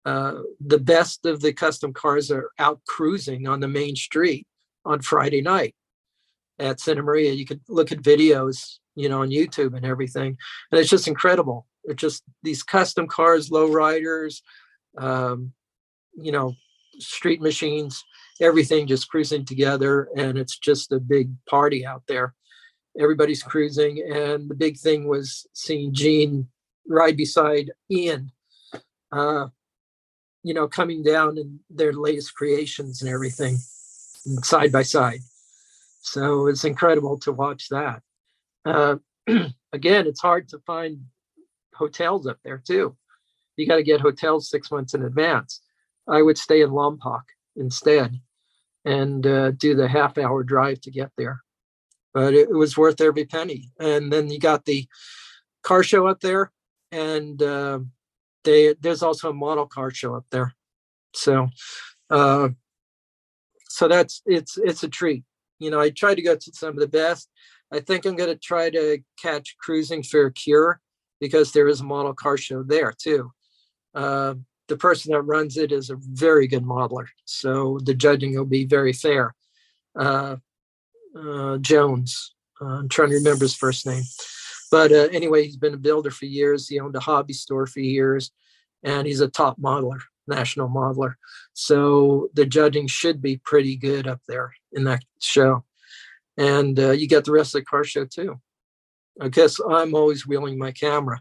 The best of the custom cars are out cruising on the main street on Friday night at Santa Maria. You could look at videos, on YouTube and everything. And it's just incredible. It's just these custom cars, low riders, street machines, everything just cruising together. And it's just a big party out there. Everybody's cruising. And the big thing was seeing Gene ride beside Ian, coming down in their latest creations and everything side by side. So it's incredible to watch that. Again, it's hard to find hotels up there too. You got to get hotels 6 months in advance. I would stay in Lompoc instead and do the half-hour drive to get there. But it was worth every penny. And then you got the car show up there, and there's also a model car show up there. So that's it's a treat. I try to go to some of the best. I think I'm going to try to catch Cruising Fair Cure, because there is a model car show there too. The person that runs it is a very good modeler, so the judging will be very fair. Jones, I'm trying to remember his first name, but anyway, he's been a builder for years. He owned a hobby store for years, and he's a top modeler, national modeler. So the judging should be pretty good up there in that show. And you get the rest of the car show too. I guess I'm always wheeling my camera,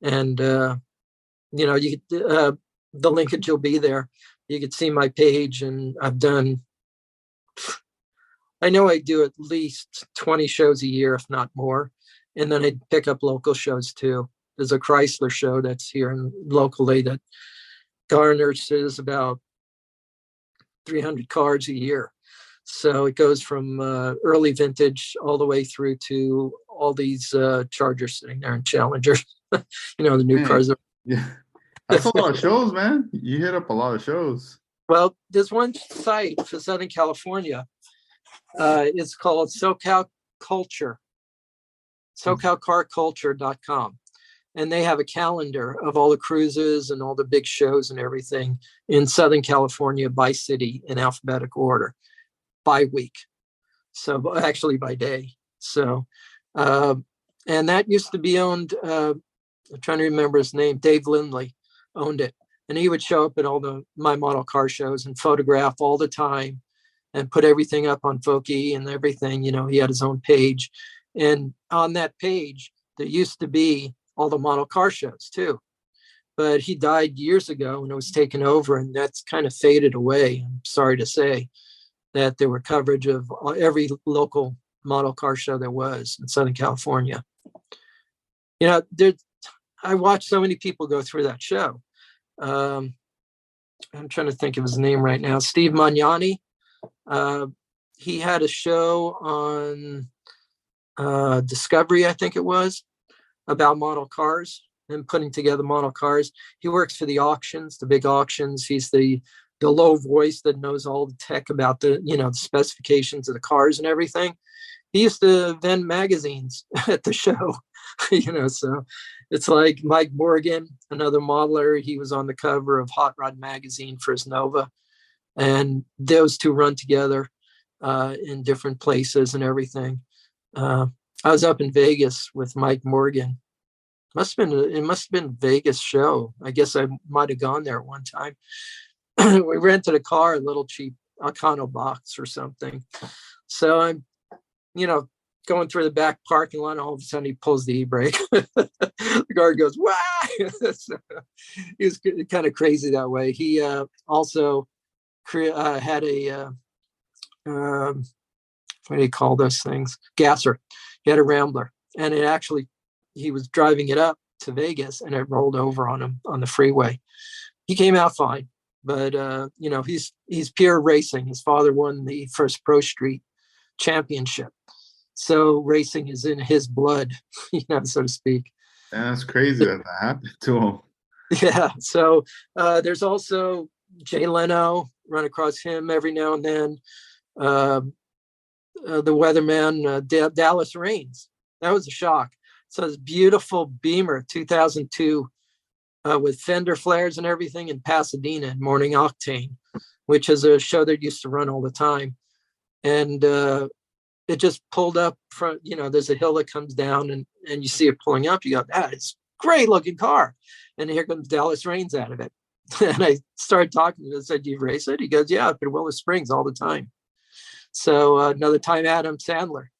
and the linkage will be there. You can see my page, and I know I do at least 20 shows a year, if not more. And then I pick up local shows too. There's a Chrysler show that's here locally that garners about 300 cars a year. So it goes from early vintage all the way through to all these Chargers sitting there and Challengers. The new cars. Yeah, that's a lot of shows, man. You hit up a lot of shows. Well, there's one site for Southern California. It's called SoCal Culture, SoCalCarCulture.com. And they have a calendar of all the cruises and all the big shows and everything in Southern California by city in alphabetical order, by week. So actually by day. So, and that used to be owned, I'm trying to remember his name, Dave Lindley owned it. And he would show up at all my model car shows and photograph all the time and put everything up on Foki and everything. He had his own page. And on that page, there used to be all the model car shows too. But he died years ago and it was taken over, and that's kind of faded away. I'm sorry to say that there were coverage of every local model car show there was in Southern California. I watched so many people go through that show. I'm trying to think of his name right now. Steve Magnani. Uh, he had a show on Discovery, I think it was, about model cars and putting together model cars. He works for the auctions, the big auctions. He's the low voice that knows all the tech about the, the specifications of the cars and everything. He used to vend magazines at the show, so it's like Mike Morgan, another modeler. He was on the cover of Hot Rod magazine for his Nova. And those two run together in different places and everything. I was up in Vegas with Mike Morgan. It must have been a Vegas show. I guess I might have gone there one time. We rented a car, a little cheap Econo box or something. So I'm, going through the back parking lot, and all of a sudden he pulls the e-brake. The guard goes, "Wow!" So he was kind of crazy that way. He also had a what do you call those things? Gasser. He had a Rambler, and he was driving it up to Vegas, and it rolled over on him on the freeway. He came out fine, but he's pure racing. His father won the first Pro Street championship, so racing is in his blood, so to speak. That's crazy that happened to him. Yeah. So there's also Jay Leno. Run across him every now and then. The weatherman, Dallas Raines. That was a shock. So this beautiful Beamer 2002 with fender flares and everything in Pasadena, Morning Octane, which is a show that used to run all the time. And it just pulled up front, there's a hill that comes down and you see it pulling up. You go, that is great looking car. And here comes Dallas Raines out of it. And I started talking to him. I said, "Do you race it?" He goes, "Yeah, up in Willow Springs all the time." So another time, Adam Sandler.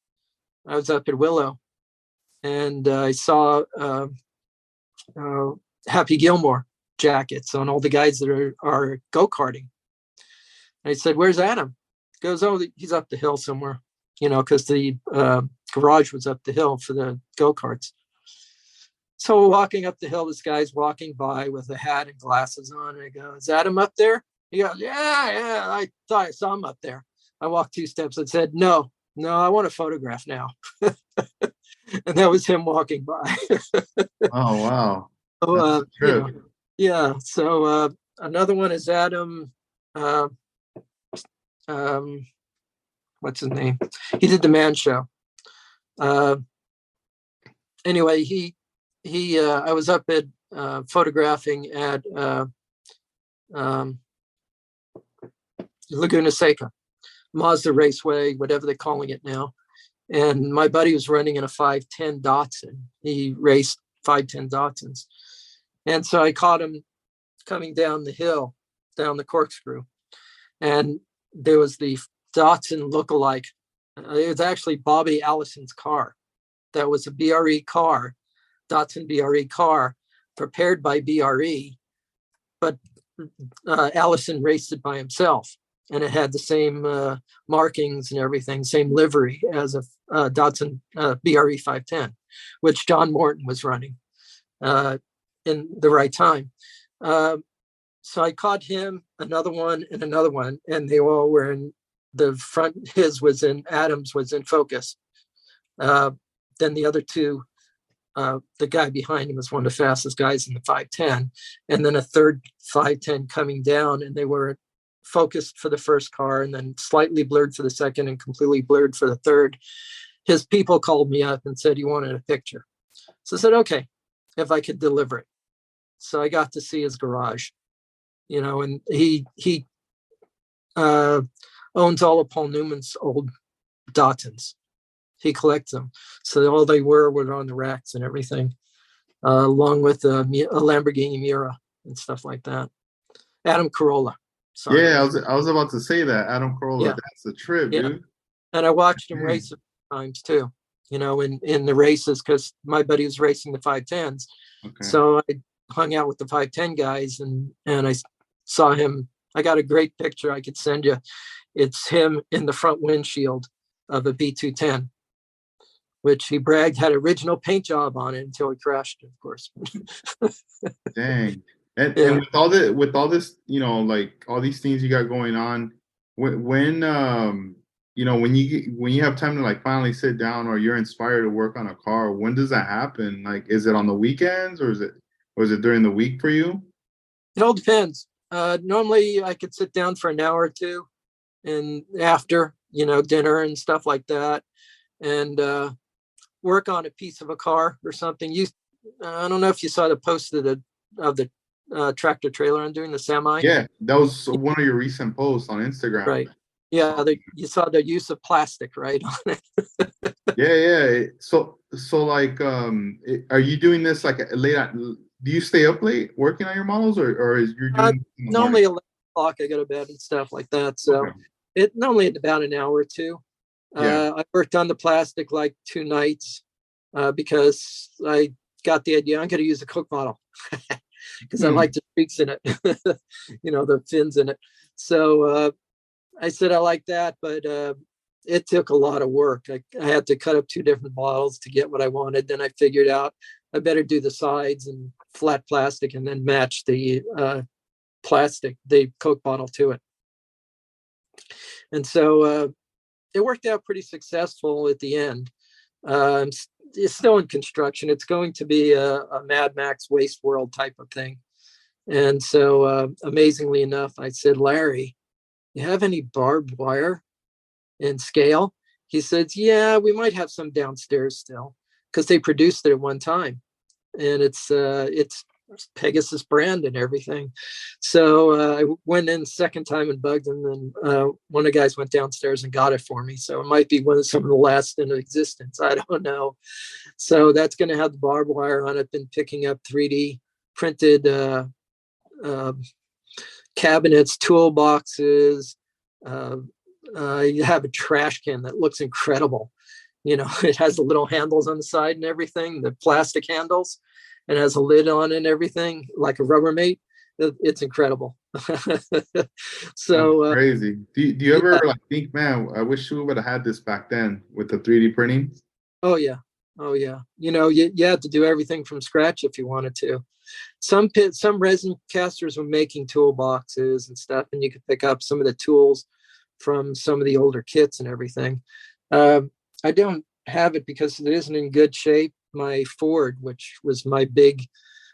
I was up at Willow, and I saw Happy Gilmore jackets on all the guys that are go-karting. And I said, "Where's Adam?" He goes, "Oh, he's up the hill somewhere," because the garage was up the hill for the go-karts. So we're walking up the hill. This guy's walking by with a hat and glasses on. And I go, "Is Adam up there?" He goes, yeah. I thought I saw him up there. I walked 2 steps and said, no, I want a photograph now." And that was him walking by. Oh, wow. So, yeah. So another one is Adam. What's his name? He did the Man Show. Anyway, I was up at photographing at Laguna Seca, Mazda Raceway, whatever they're calling it now. And my buddy was running in a 510 Datsun. He raced 510 Datsuns. And so I caught him coming down the hill, down the corkscrew. And there was the Datsun lookalike. It was actually Bobby Allison's car. That was a BRE car, Datsun BRE car, prepared by BRE, but Allison raced it by himself. And it had the same markings and everything, same livery as a Datsun BRE 510, which John Morton was running in the right time. So I caught him, another one, and they all were in the front. Adams was in focus. Then the other two, the guy behind him was one of the fastest guys in the 510, and then a third 510 coming down, and they were focused for the first car and then slightly blurred for the second and completely blurred for the third. His people called me up and said he wanted a picture. So I said, okay, if I could deliver it. So I got to see his garage, and he owns all of Paul Newman's old Datsuns. He collects them. So all they were on the racks and everything, along with a Lamborghini Miura and stuff like that. Adam Carolla. Sorry. Yeah, I was about to say that. Adam Carolla, yeah. That's a trip, dude. And I watched him race times too, in the races, because my buddy was racing the 510s. Okay. So I hung out with the 510 guys and I saw him. I got a great picture I could send you. It's him in the front windshield of a B210, which he bragged had original paint job on it until he crashed it, of course. Dang. And with all this, like all these things you got going on, when when you have time to like finally sit down or you're inspired to work on a car, when does that happen? Like, is it on the weekends or is it during the week for you? It all depends. Normally I could sit down for an hour or two and after, dinner and stuff like that, and work on a piece of a car or something. I don't know if you saw the post of the tractor trailer I'm doing, the semi. Yeah, that was one of your recent posts on Instagram. Right. Yeah, you saw the use of plastic, right? Yeah, yeah. So like, are you doing this like late at? Do you stay up late working on your models, or is you're uh, doing it in the morning? Normally 11 o'clock I go to bed and stuff like that. So Okay. it normally at about an hour or two. Yeah. I worked on the plastic like 2 nights because I got the idea I'm going to use a Coke bottle because I Hmm. like the streaks in it, the fins in it. So I said I like that, but it took a lot of work. I had to cut up 2 different bottles to get what I wanted. Then I figured out I better do the sides and flat plastic and then match the the Coke bottle to it. And so it worked out pretty successful at the end. It's still in construction. It's going to be a Mad Max Waste World type of thing. And so amazingly enough, I said, Larry, you have any barbed wire in scale? He said, yeah, we might have some downstairs still because they produced it at one time. And it's Pegasus brand and everything. So I went in second time and bugged him, and one of the guys went downstairs and got it for me. So it might be some of the last in existence. I don't know. So that's going to have the barbed wire on it. Been picking up 3D printed uh, cabinets, toolboxes. You have a trash can that looks incredible. It has the little handles on the side and everything, the plastic handles, and has a lid on it and everything, like a Rubbermaid. It's incredible. That's So, crazy. Do you ever yeah. like think, man, I wish we would have had this back then with the 3D printing? Oh, yeah. Oh, yeah. You had to do everything from scratch if you wanted to. Some resin casters were making toolboxes and stuff, and you could pick up some of the tools from some of the older kits and everything. I don't have it because it isn't in good shape. My Ford, which was my big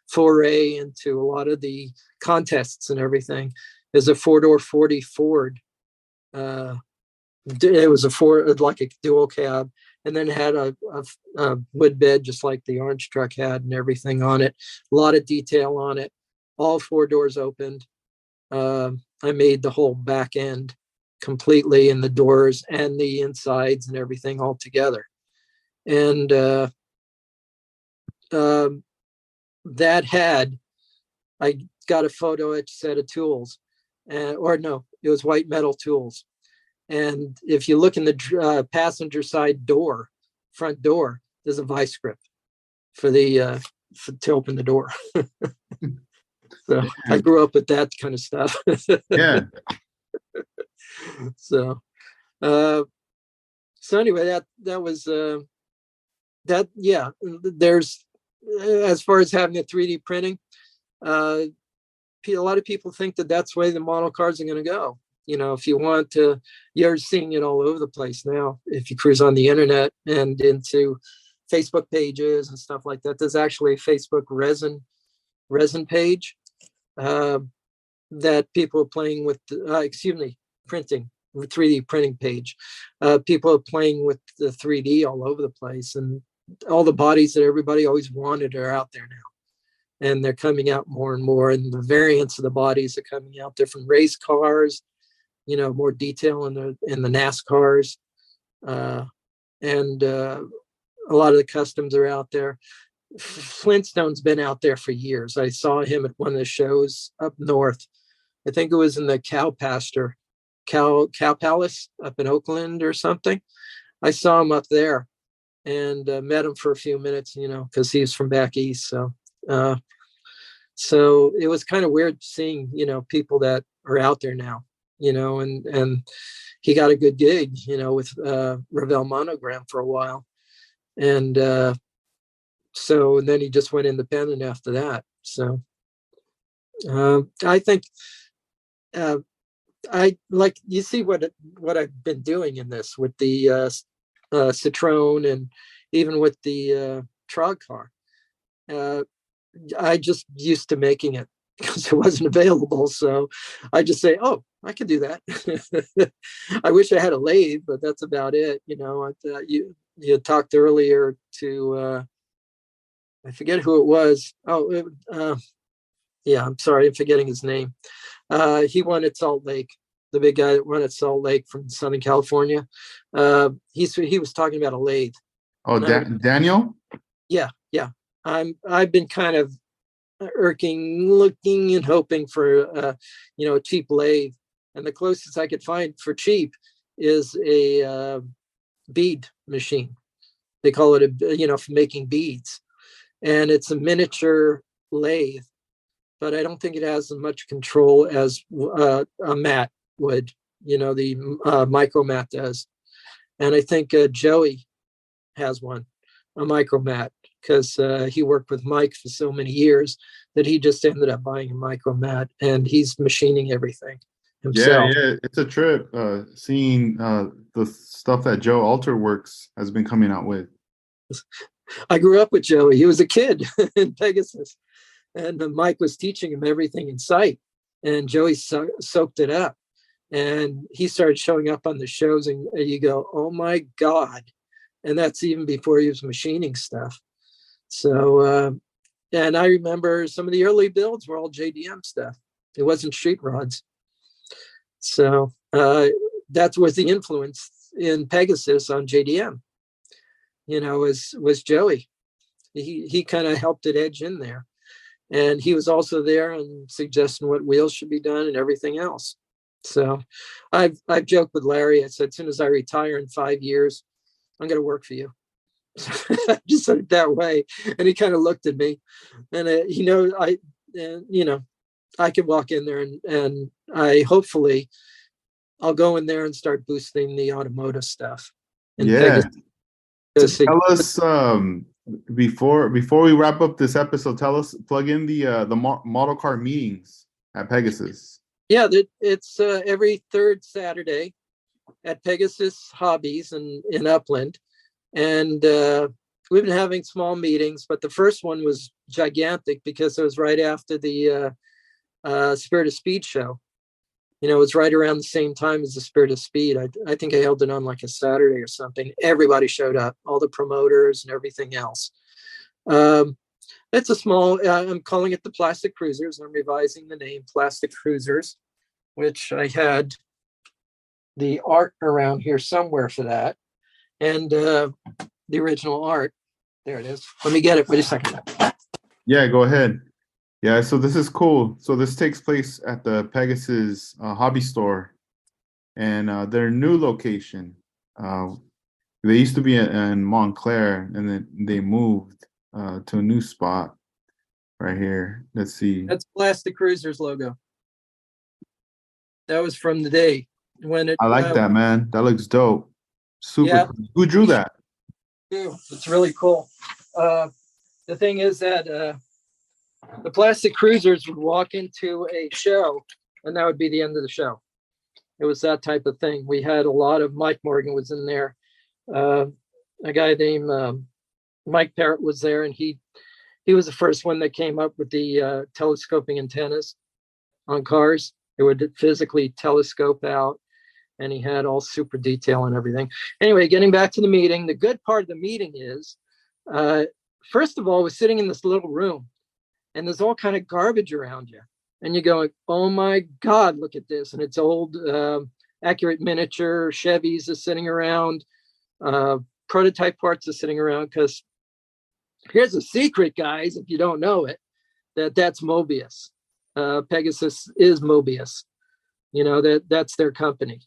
foray into a lot of the contests and everything, is a 4-door 40 Ford. Uh, it was a Ford, like a dual cab, and then had a wood bed just like the orange truck had and everything on it. A lot of detail on it. All 4 doors opened. I made the whole back end completely, and the doors and the insides and everything all together. And that had, I got a photo etch set of tools, or no, it was white metal tools. And if you look in the passenger side door, front door, there's a vice grip for to open the door. So I Yeah. grew up with that kind of stuff. Yeah. So uh, so anyway, that was that. Yeah, there's as far as having a 3D printing, uh, a lot of people think that that's the way the model cars are going to go. If you want to, you're seeing it all over the place now. If you cruise on the internet and into Facebook pages and stuff like that, there's actually a Facebook resin page uh, that people are playing with. Printing 3D printing page. People are playing with the 3D all over the place, and all the bodies that everybody always wanted are out there now, and they're coming out more and more. And the variants of the bodies are coming out. Different race cars, more detail in the NASCARs, and a lot of the customs are out there. Flintstone's been out there for years. I saw him at one of the shows up north. I think it was in the Cow Palace up in Oakland or something. I saw him up there and met him for a few minutes, because he's from back east. Uh, so it was kind of weird seeing, people that are out there now, and he got a good gig, with Ravel Monogram for a while. And so then he just went independent after that. So I think uh, I like you see what I've been doing in this with the Citroen and even with the Trog car. Uh, I just used to making it because it wasn't available. So I just say, oh, I can do that. I wish I had a lathe, but that's about it. You talked earlier to I forget who it was. Yeah, I'm sorry, I'm forgetting his name. He won at Salt Lake, the big guy that won at Salt Lake from Southern California. He was talking about a lathe, Oh, and I Daniel. yeah. I've been kind of irking, looking and hoping for a cheap lathe, and the closest I could find for cheap is a bead machine. They call it for making beads, and it's a miniature lathe, but I don't think it has as much control as a mat would. The micromat does, and I think Joey has one, a micromat, because he worked with Mike for so many years that he just ended up buying a micromat, and he's machining everything Yeah, himself. yeah, it's a trip seeing the stuff that Joe Alterworks has been coming out with. I grew up with Joey. He was a kid in Pegasus, and Mike was teaching him everything in sight, and Joey soaked it up, and he started showing up on the shows, and you go, oh my God. And that's even before he was machining stuff. So, and I remember some of the early builds were all JDM stuff. It wasn't street rods. So that was the influence in Pegasus on JDM. Was Joey. He kind of helped it edge in there, and he was also there and suggesting what wheels should be done and everything else. So I've joked with Larry. I said, as soon as I retire in 5 years, I'm going to work for you. Just said it that way, and he kind of looked at me, and I could walk in there and I hopefully I'll go in there and start boosting the automotive stuff in Yeah. Pegasus. Tell us before we wrap up this episode. Tell us, plug in the model car meetings at Pegasus. Yeah, it's every third Saturday at Pegasus Hobbies in Upland, and we've been having small meetings. But the first one was gigantic because it was right after the Spirit of Speed show. It was right around the same time as the Spirit of Speed. I think I held it on like a Saturday or something. Everybody showed up, all the promoters and everything else. It's a small, I'm calling it the Plastic Cruisers. I'm revising the name Plastic Cruisers, which I had the art around here somewhere for that. And the original art. There it is. Let me get it. Wait a second. Yeah, go ahead. Yeah, so this is cool. So this takes place at the Pegasus hobby store, and their new location. They used to be in Montclair, and then they moved to a new spot right here. Let's see. That's Plastic Cruisers logo. That was from the day when it. I like that, man. That looks dope. Super. Yeah. Cool. Who drew that? It's really cool. The thing is that the Plastic Cruisers would walk into a show, and that would be the end of the show. It was that type of thing. We had a lot of Mike Morgan was in there. A guy named Mike Parrott was there, and he was the first one that came up with the telescoping antennas on cars. It would physically telescope out, and he had all super detail and everything. Anyway, getting back to the meeting, the good part of the meeting is, first of all, we're sitting in this little room, and there's all kind of garbage around you. And you're going, oh my God, look at this. And it's old, accurate miniature Chevys are sitting around, prototype parts are sitting around, because here's a secret, guys, if you don't know it, that's Mobius. Pegasus is Mobius. That's their company.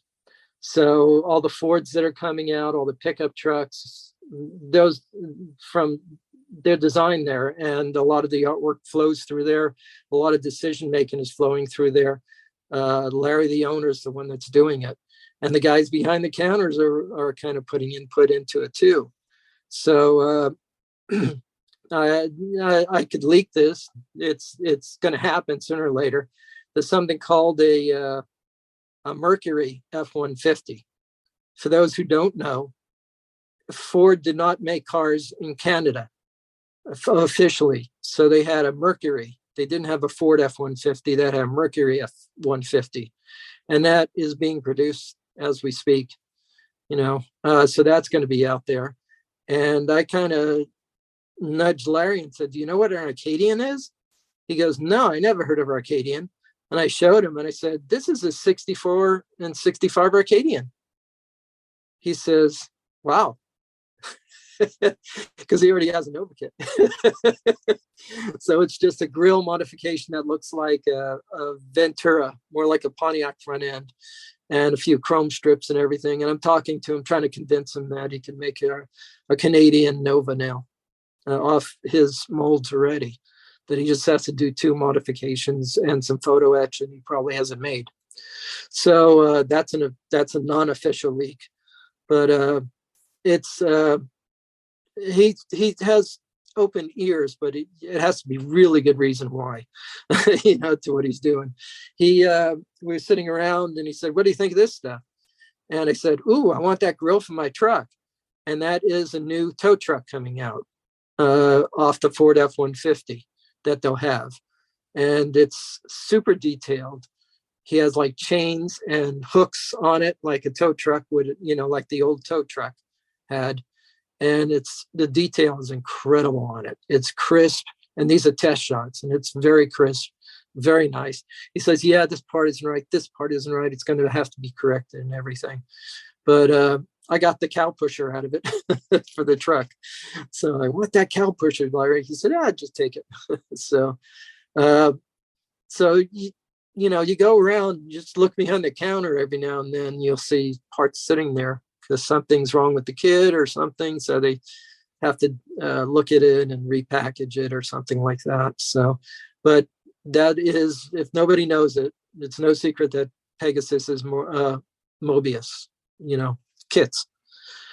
So all the Fords that are coming out, all the pickup trucks, those from their design there, and a lot of the artwork flows through there. A lot of decision making is flowing through there. Larry, the owner, is the one that's doing it, and the guys behind the counters are kind of putting input into it too. So I could leak this. It's going to happen sooner or later. There's something called a Mercury F-150. For those who don't know, Ford did not make cars in Canada officially. So they had a Mercury. They didn't have a Ford F-150. They had a Mercury F-150. And that is being produced as we speak, so that's going to be out there. And I kind of nudged Larry and said, do you know what an Arcadian is? He goes, no, I never heard of Arcadian. And I showed him and I said, this is a 64 and 65 Arcadian. He says, wow. Because he already has a Nova kit. So it's just a grill modification that looks like a Ventura, more like a Pontiac front end, and a few chrome strips and everything. And I'm talking to him, trying to convince him that he can make a Canadian Nova now off his molds already, that he just has to do 2 modifications and some photo etch, and he probably hasn't made. So that's a non-official leak, but it's he has open ears, but it has to be really good reason why, to what he's doing. We were sitting around and he said, what do you think of this stuff? And I said, ooh, I want that grill for my truck. And that is a new tow truck coming out off the Ford F-150 that they'll have. And it's super detailed. He has like chains and hooks on it, like a tow truck would, like the old tow truck had. And the detail is incredible on it. It's crisp, and these are test shots, and it's very crisp, very nice. He says, yeah, this part isn't right. This part isn't right. It's going to have to be corrected and everything. But I got the cow pusher out of it for the truck. So I want that cow pusher, Larry. He said, just take it. So you go around, just look behind the counter every now and then, you'll see parts sitting there because something's wrong with the kit or something. So they have to look at it and repackage it or something like that. So, but that is, if nobody knows it, it's no secret that Pegasus is more Mobius, kits.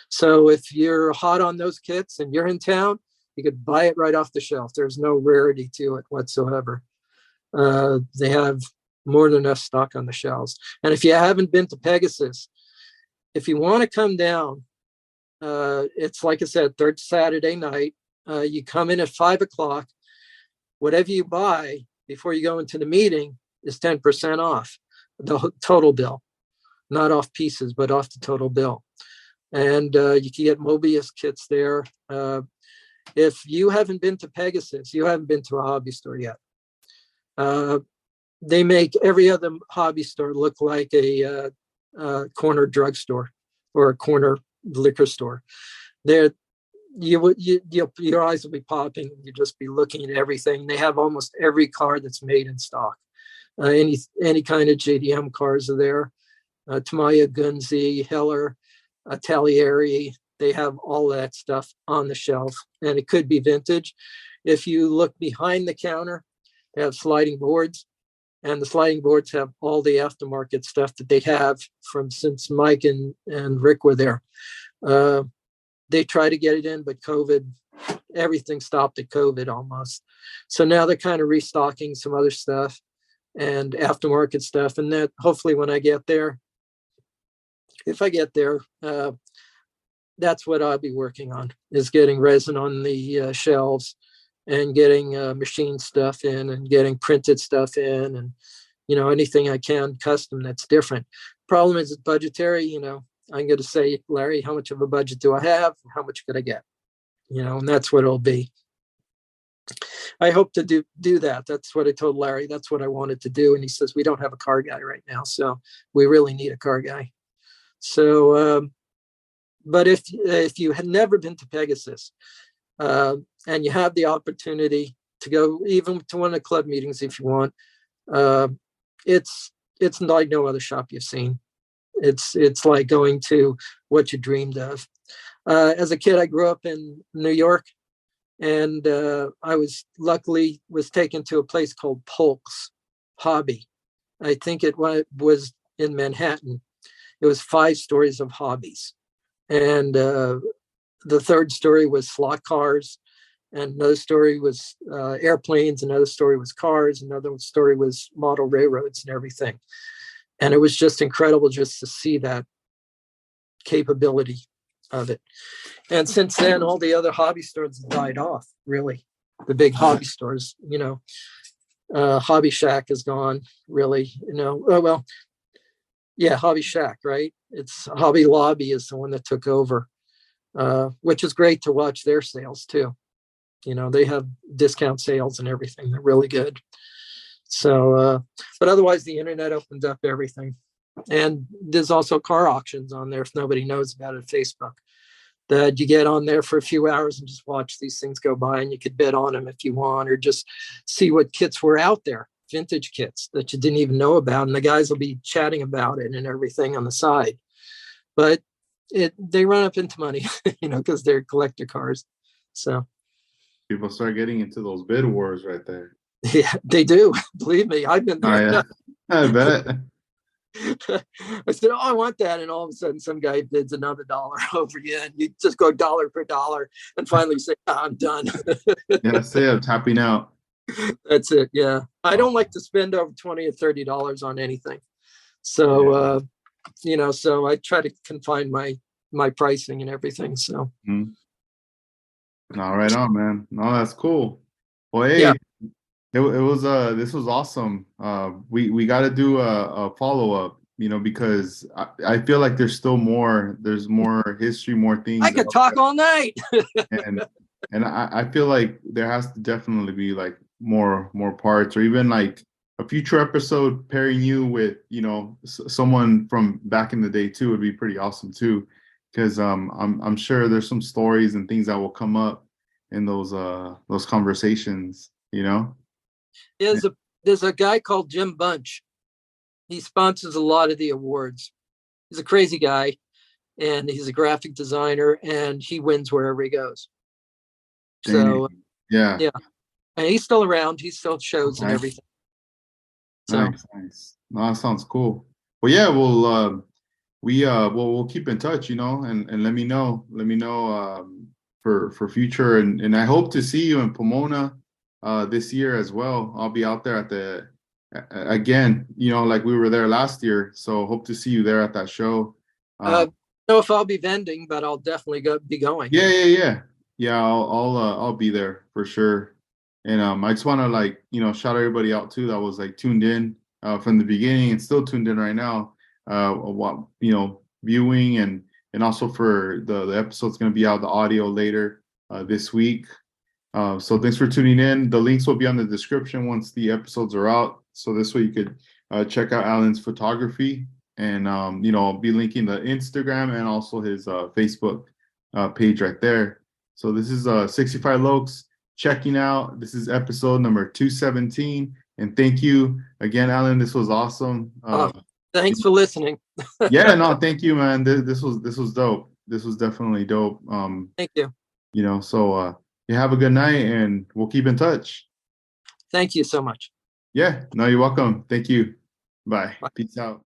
So if you're hot on those kits and you're in town, you could buy it right off the shelf. There's no rarity to it whatsoever. They have more than enough stock on the shelves. And if you haven't been to Pegasus, if you want to come down, it's like I said, third Saturday night. You come in at 5:00. Whatever you buy before you go into the meeting is 10% off the total bill, not off pieces, but off the total bill. And you can get Mobius kits there. If you haven't been to Pegasus, you haven't been to a hobby store yet. They make every other hobby store look like a corner drugstore or a corner liquor store. There, your eyes will be popping. You'll just be looking at everything. They have almost every car that's made in stock. Any kind of JDM cars are there. Tamiya, Gunzi, Heller, Taglieri. They have all that stuff on the shelf, and it could be vintage. If you look behind the counter, they have sliding boards, and the sliding boards have all the aftermarket stuff that they have from since Mike and Rick were there. They tried to get it in, but COVID, everything stopped at COVID almost. So now they're kind of restocking some other stuff and aftermarket stuff. And that hopefully when I get there, if I get there, that's what I'll be working on, is getting resin on the shelves and getting machine stuff in and getting printed stuff in, and anything I can custom that's different. Problem is it's budgetary. I'm going to say, Larry, how much of a budget do I have? How much could I get? And that's what it'll be. I hope to do that. That's what I told Larry. That's what I wanted to do. And he says, we don't have a car guy right now, so we really need a car guy. So, but if you had never been to Pegasus, and you have the opportunity to go even to one of the club meetings if you want, it's like no other shop you've seen. It's like going to what you dreamed of. As a kid, I grew up in New York, and I was luckily taken to a place called Polk's Hobby. I think it was in Manhattan. It was 5 stories of hobbies, and the third story was slot cars and another story was airplanes, another story was cars, another story was model railroads and everything. And it was just incredible just to see that capability of it. And since then, all the other hobby stores have died off, really. The big hobby stores, Hobby Shack is gone, really, Oh, well, yeah, Hobby Shack, right? It's Hobby Lobby is the one that took over, which is great to watch their sales too. They have discount sales and everything. They're really good. So, but otherwise, the internet opens up everything. And there's also car auctions on there if nobody knows about it, Facebook, that you get on there for a few hours and just watch these things go by, and you could bid on them if you want, or just see what kits were out there, vintage kits that you didn't even know about. And the guys will be chatting about it and everything on the side. But they run up into money, because they're collector cars. So People start getting into those bid wars right there. yeah, they do. Believe me, I've been there. Oh, yeah. I bet. I said, "Oh, I want that," and all of a sudden, some guy bids another dollar over you, and you just go dollar per dollar, and finally you say, I'm done. Yeah, say I'm tapping out. That's it. Yeah, I don't like to spend over $20 or $30 on anything, so so I try to confine my pricing and everything. So, No, right on, man. No, that's cool. Well, hey, yeah, it was this was awesome. We got to do a follow up, because I feel like there's more history, more things I could talk all night. and I feel like there has to definitely be like more parts, or even like a future episode pairing you with someone from back in the day too would be pretty awesome too, because I'm sure there's some stories and things that will come up in those conversations. There's a guy called Jim Bunch. He sponsors a lot of the awards. He's a crazy guy, and he's a graphic designer, and he wins wherever he goes. So yeah, and he's still around. He still shows and nice. everything. So Nice. No, that sounds cool. Well, yeah, we'll keep in touch, and let me know, for future, and I hope to see you in Pomona this year as well. I'll be out there at the again, like we were there last year, so hope to see you there at that show. I don't know if I'll be vending, but I'll definitely be going. Yeah. I'll be there for sure. And I just want to shout everybody out too that was like tuned in from the beginning and still tuned in right now. Viewing and also for the episode's going to be out the audio later this week. So thanks for tuning in. The links will be on the description once the episodes are out. So this way you could check out Alan's photography, and I'll be linking the Instagram and also his Facebook page right there. So this is 65 Lokes checking out. This is episode number 217, and thank you again, Alan. This was awesome. Thanks for listening. Yeah, no, thank you, man. This was dope. This was definitely dope. Thank you. So you have a good night, and we'll keep in touch. Thank you so much. Yeah, no, you're welcome. Thank you. Bye. Peace out.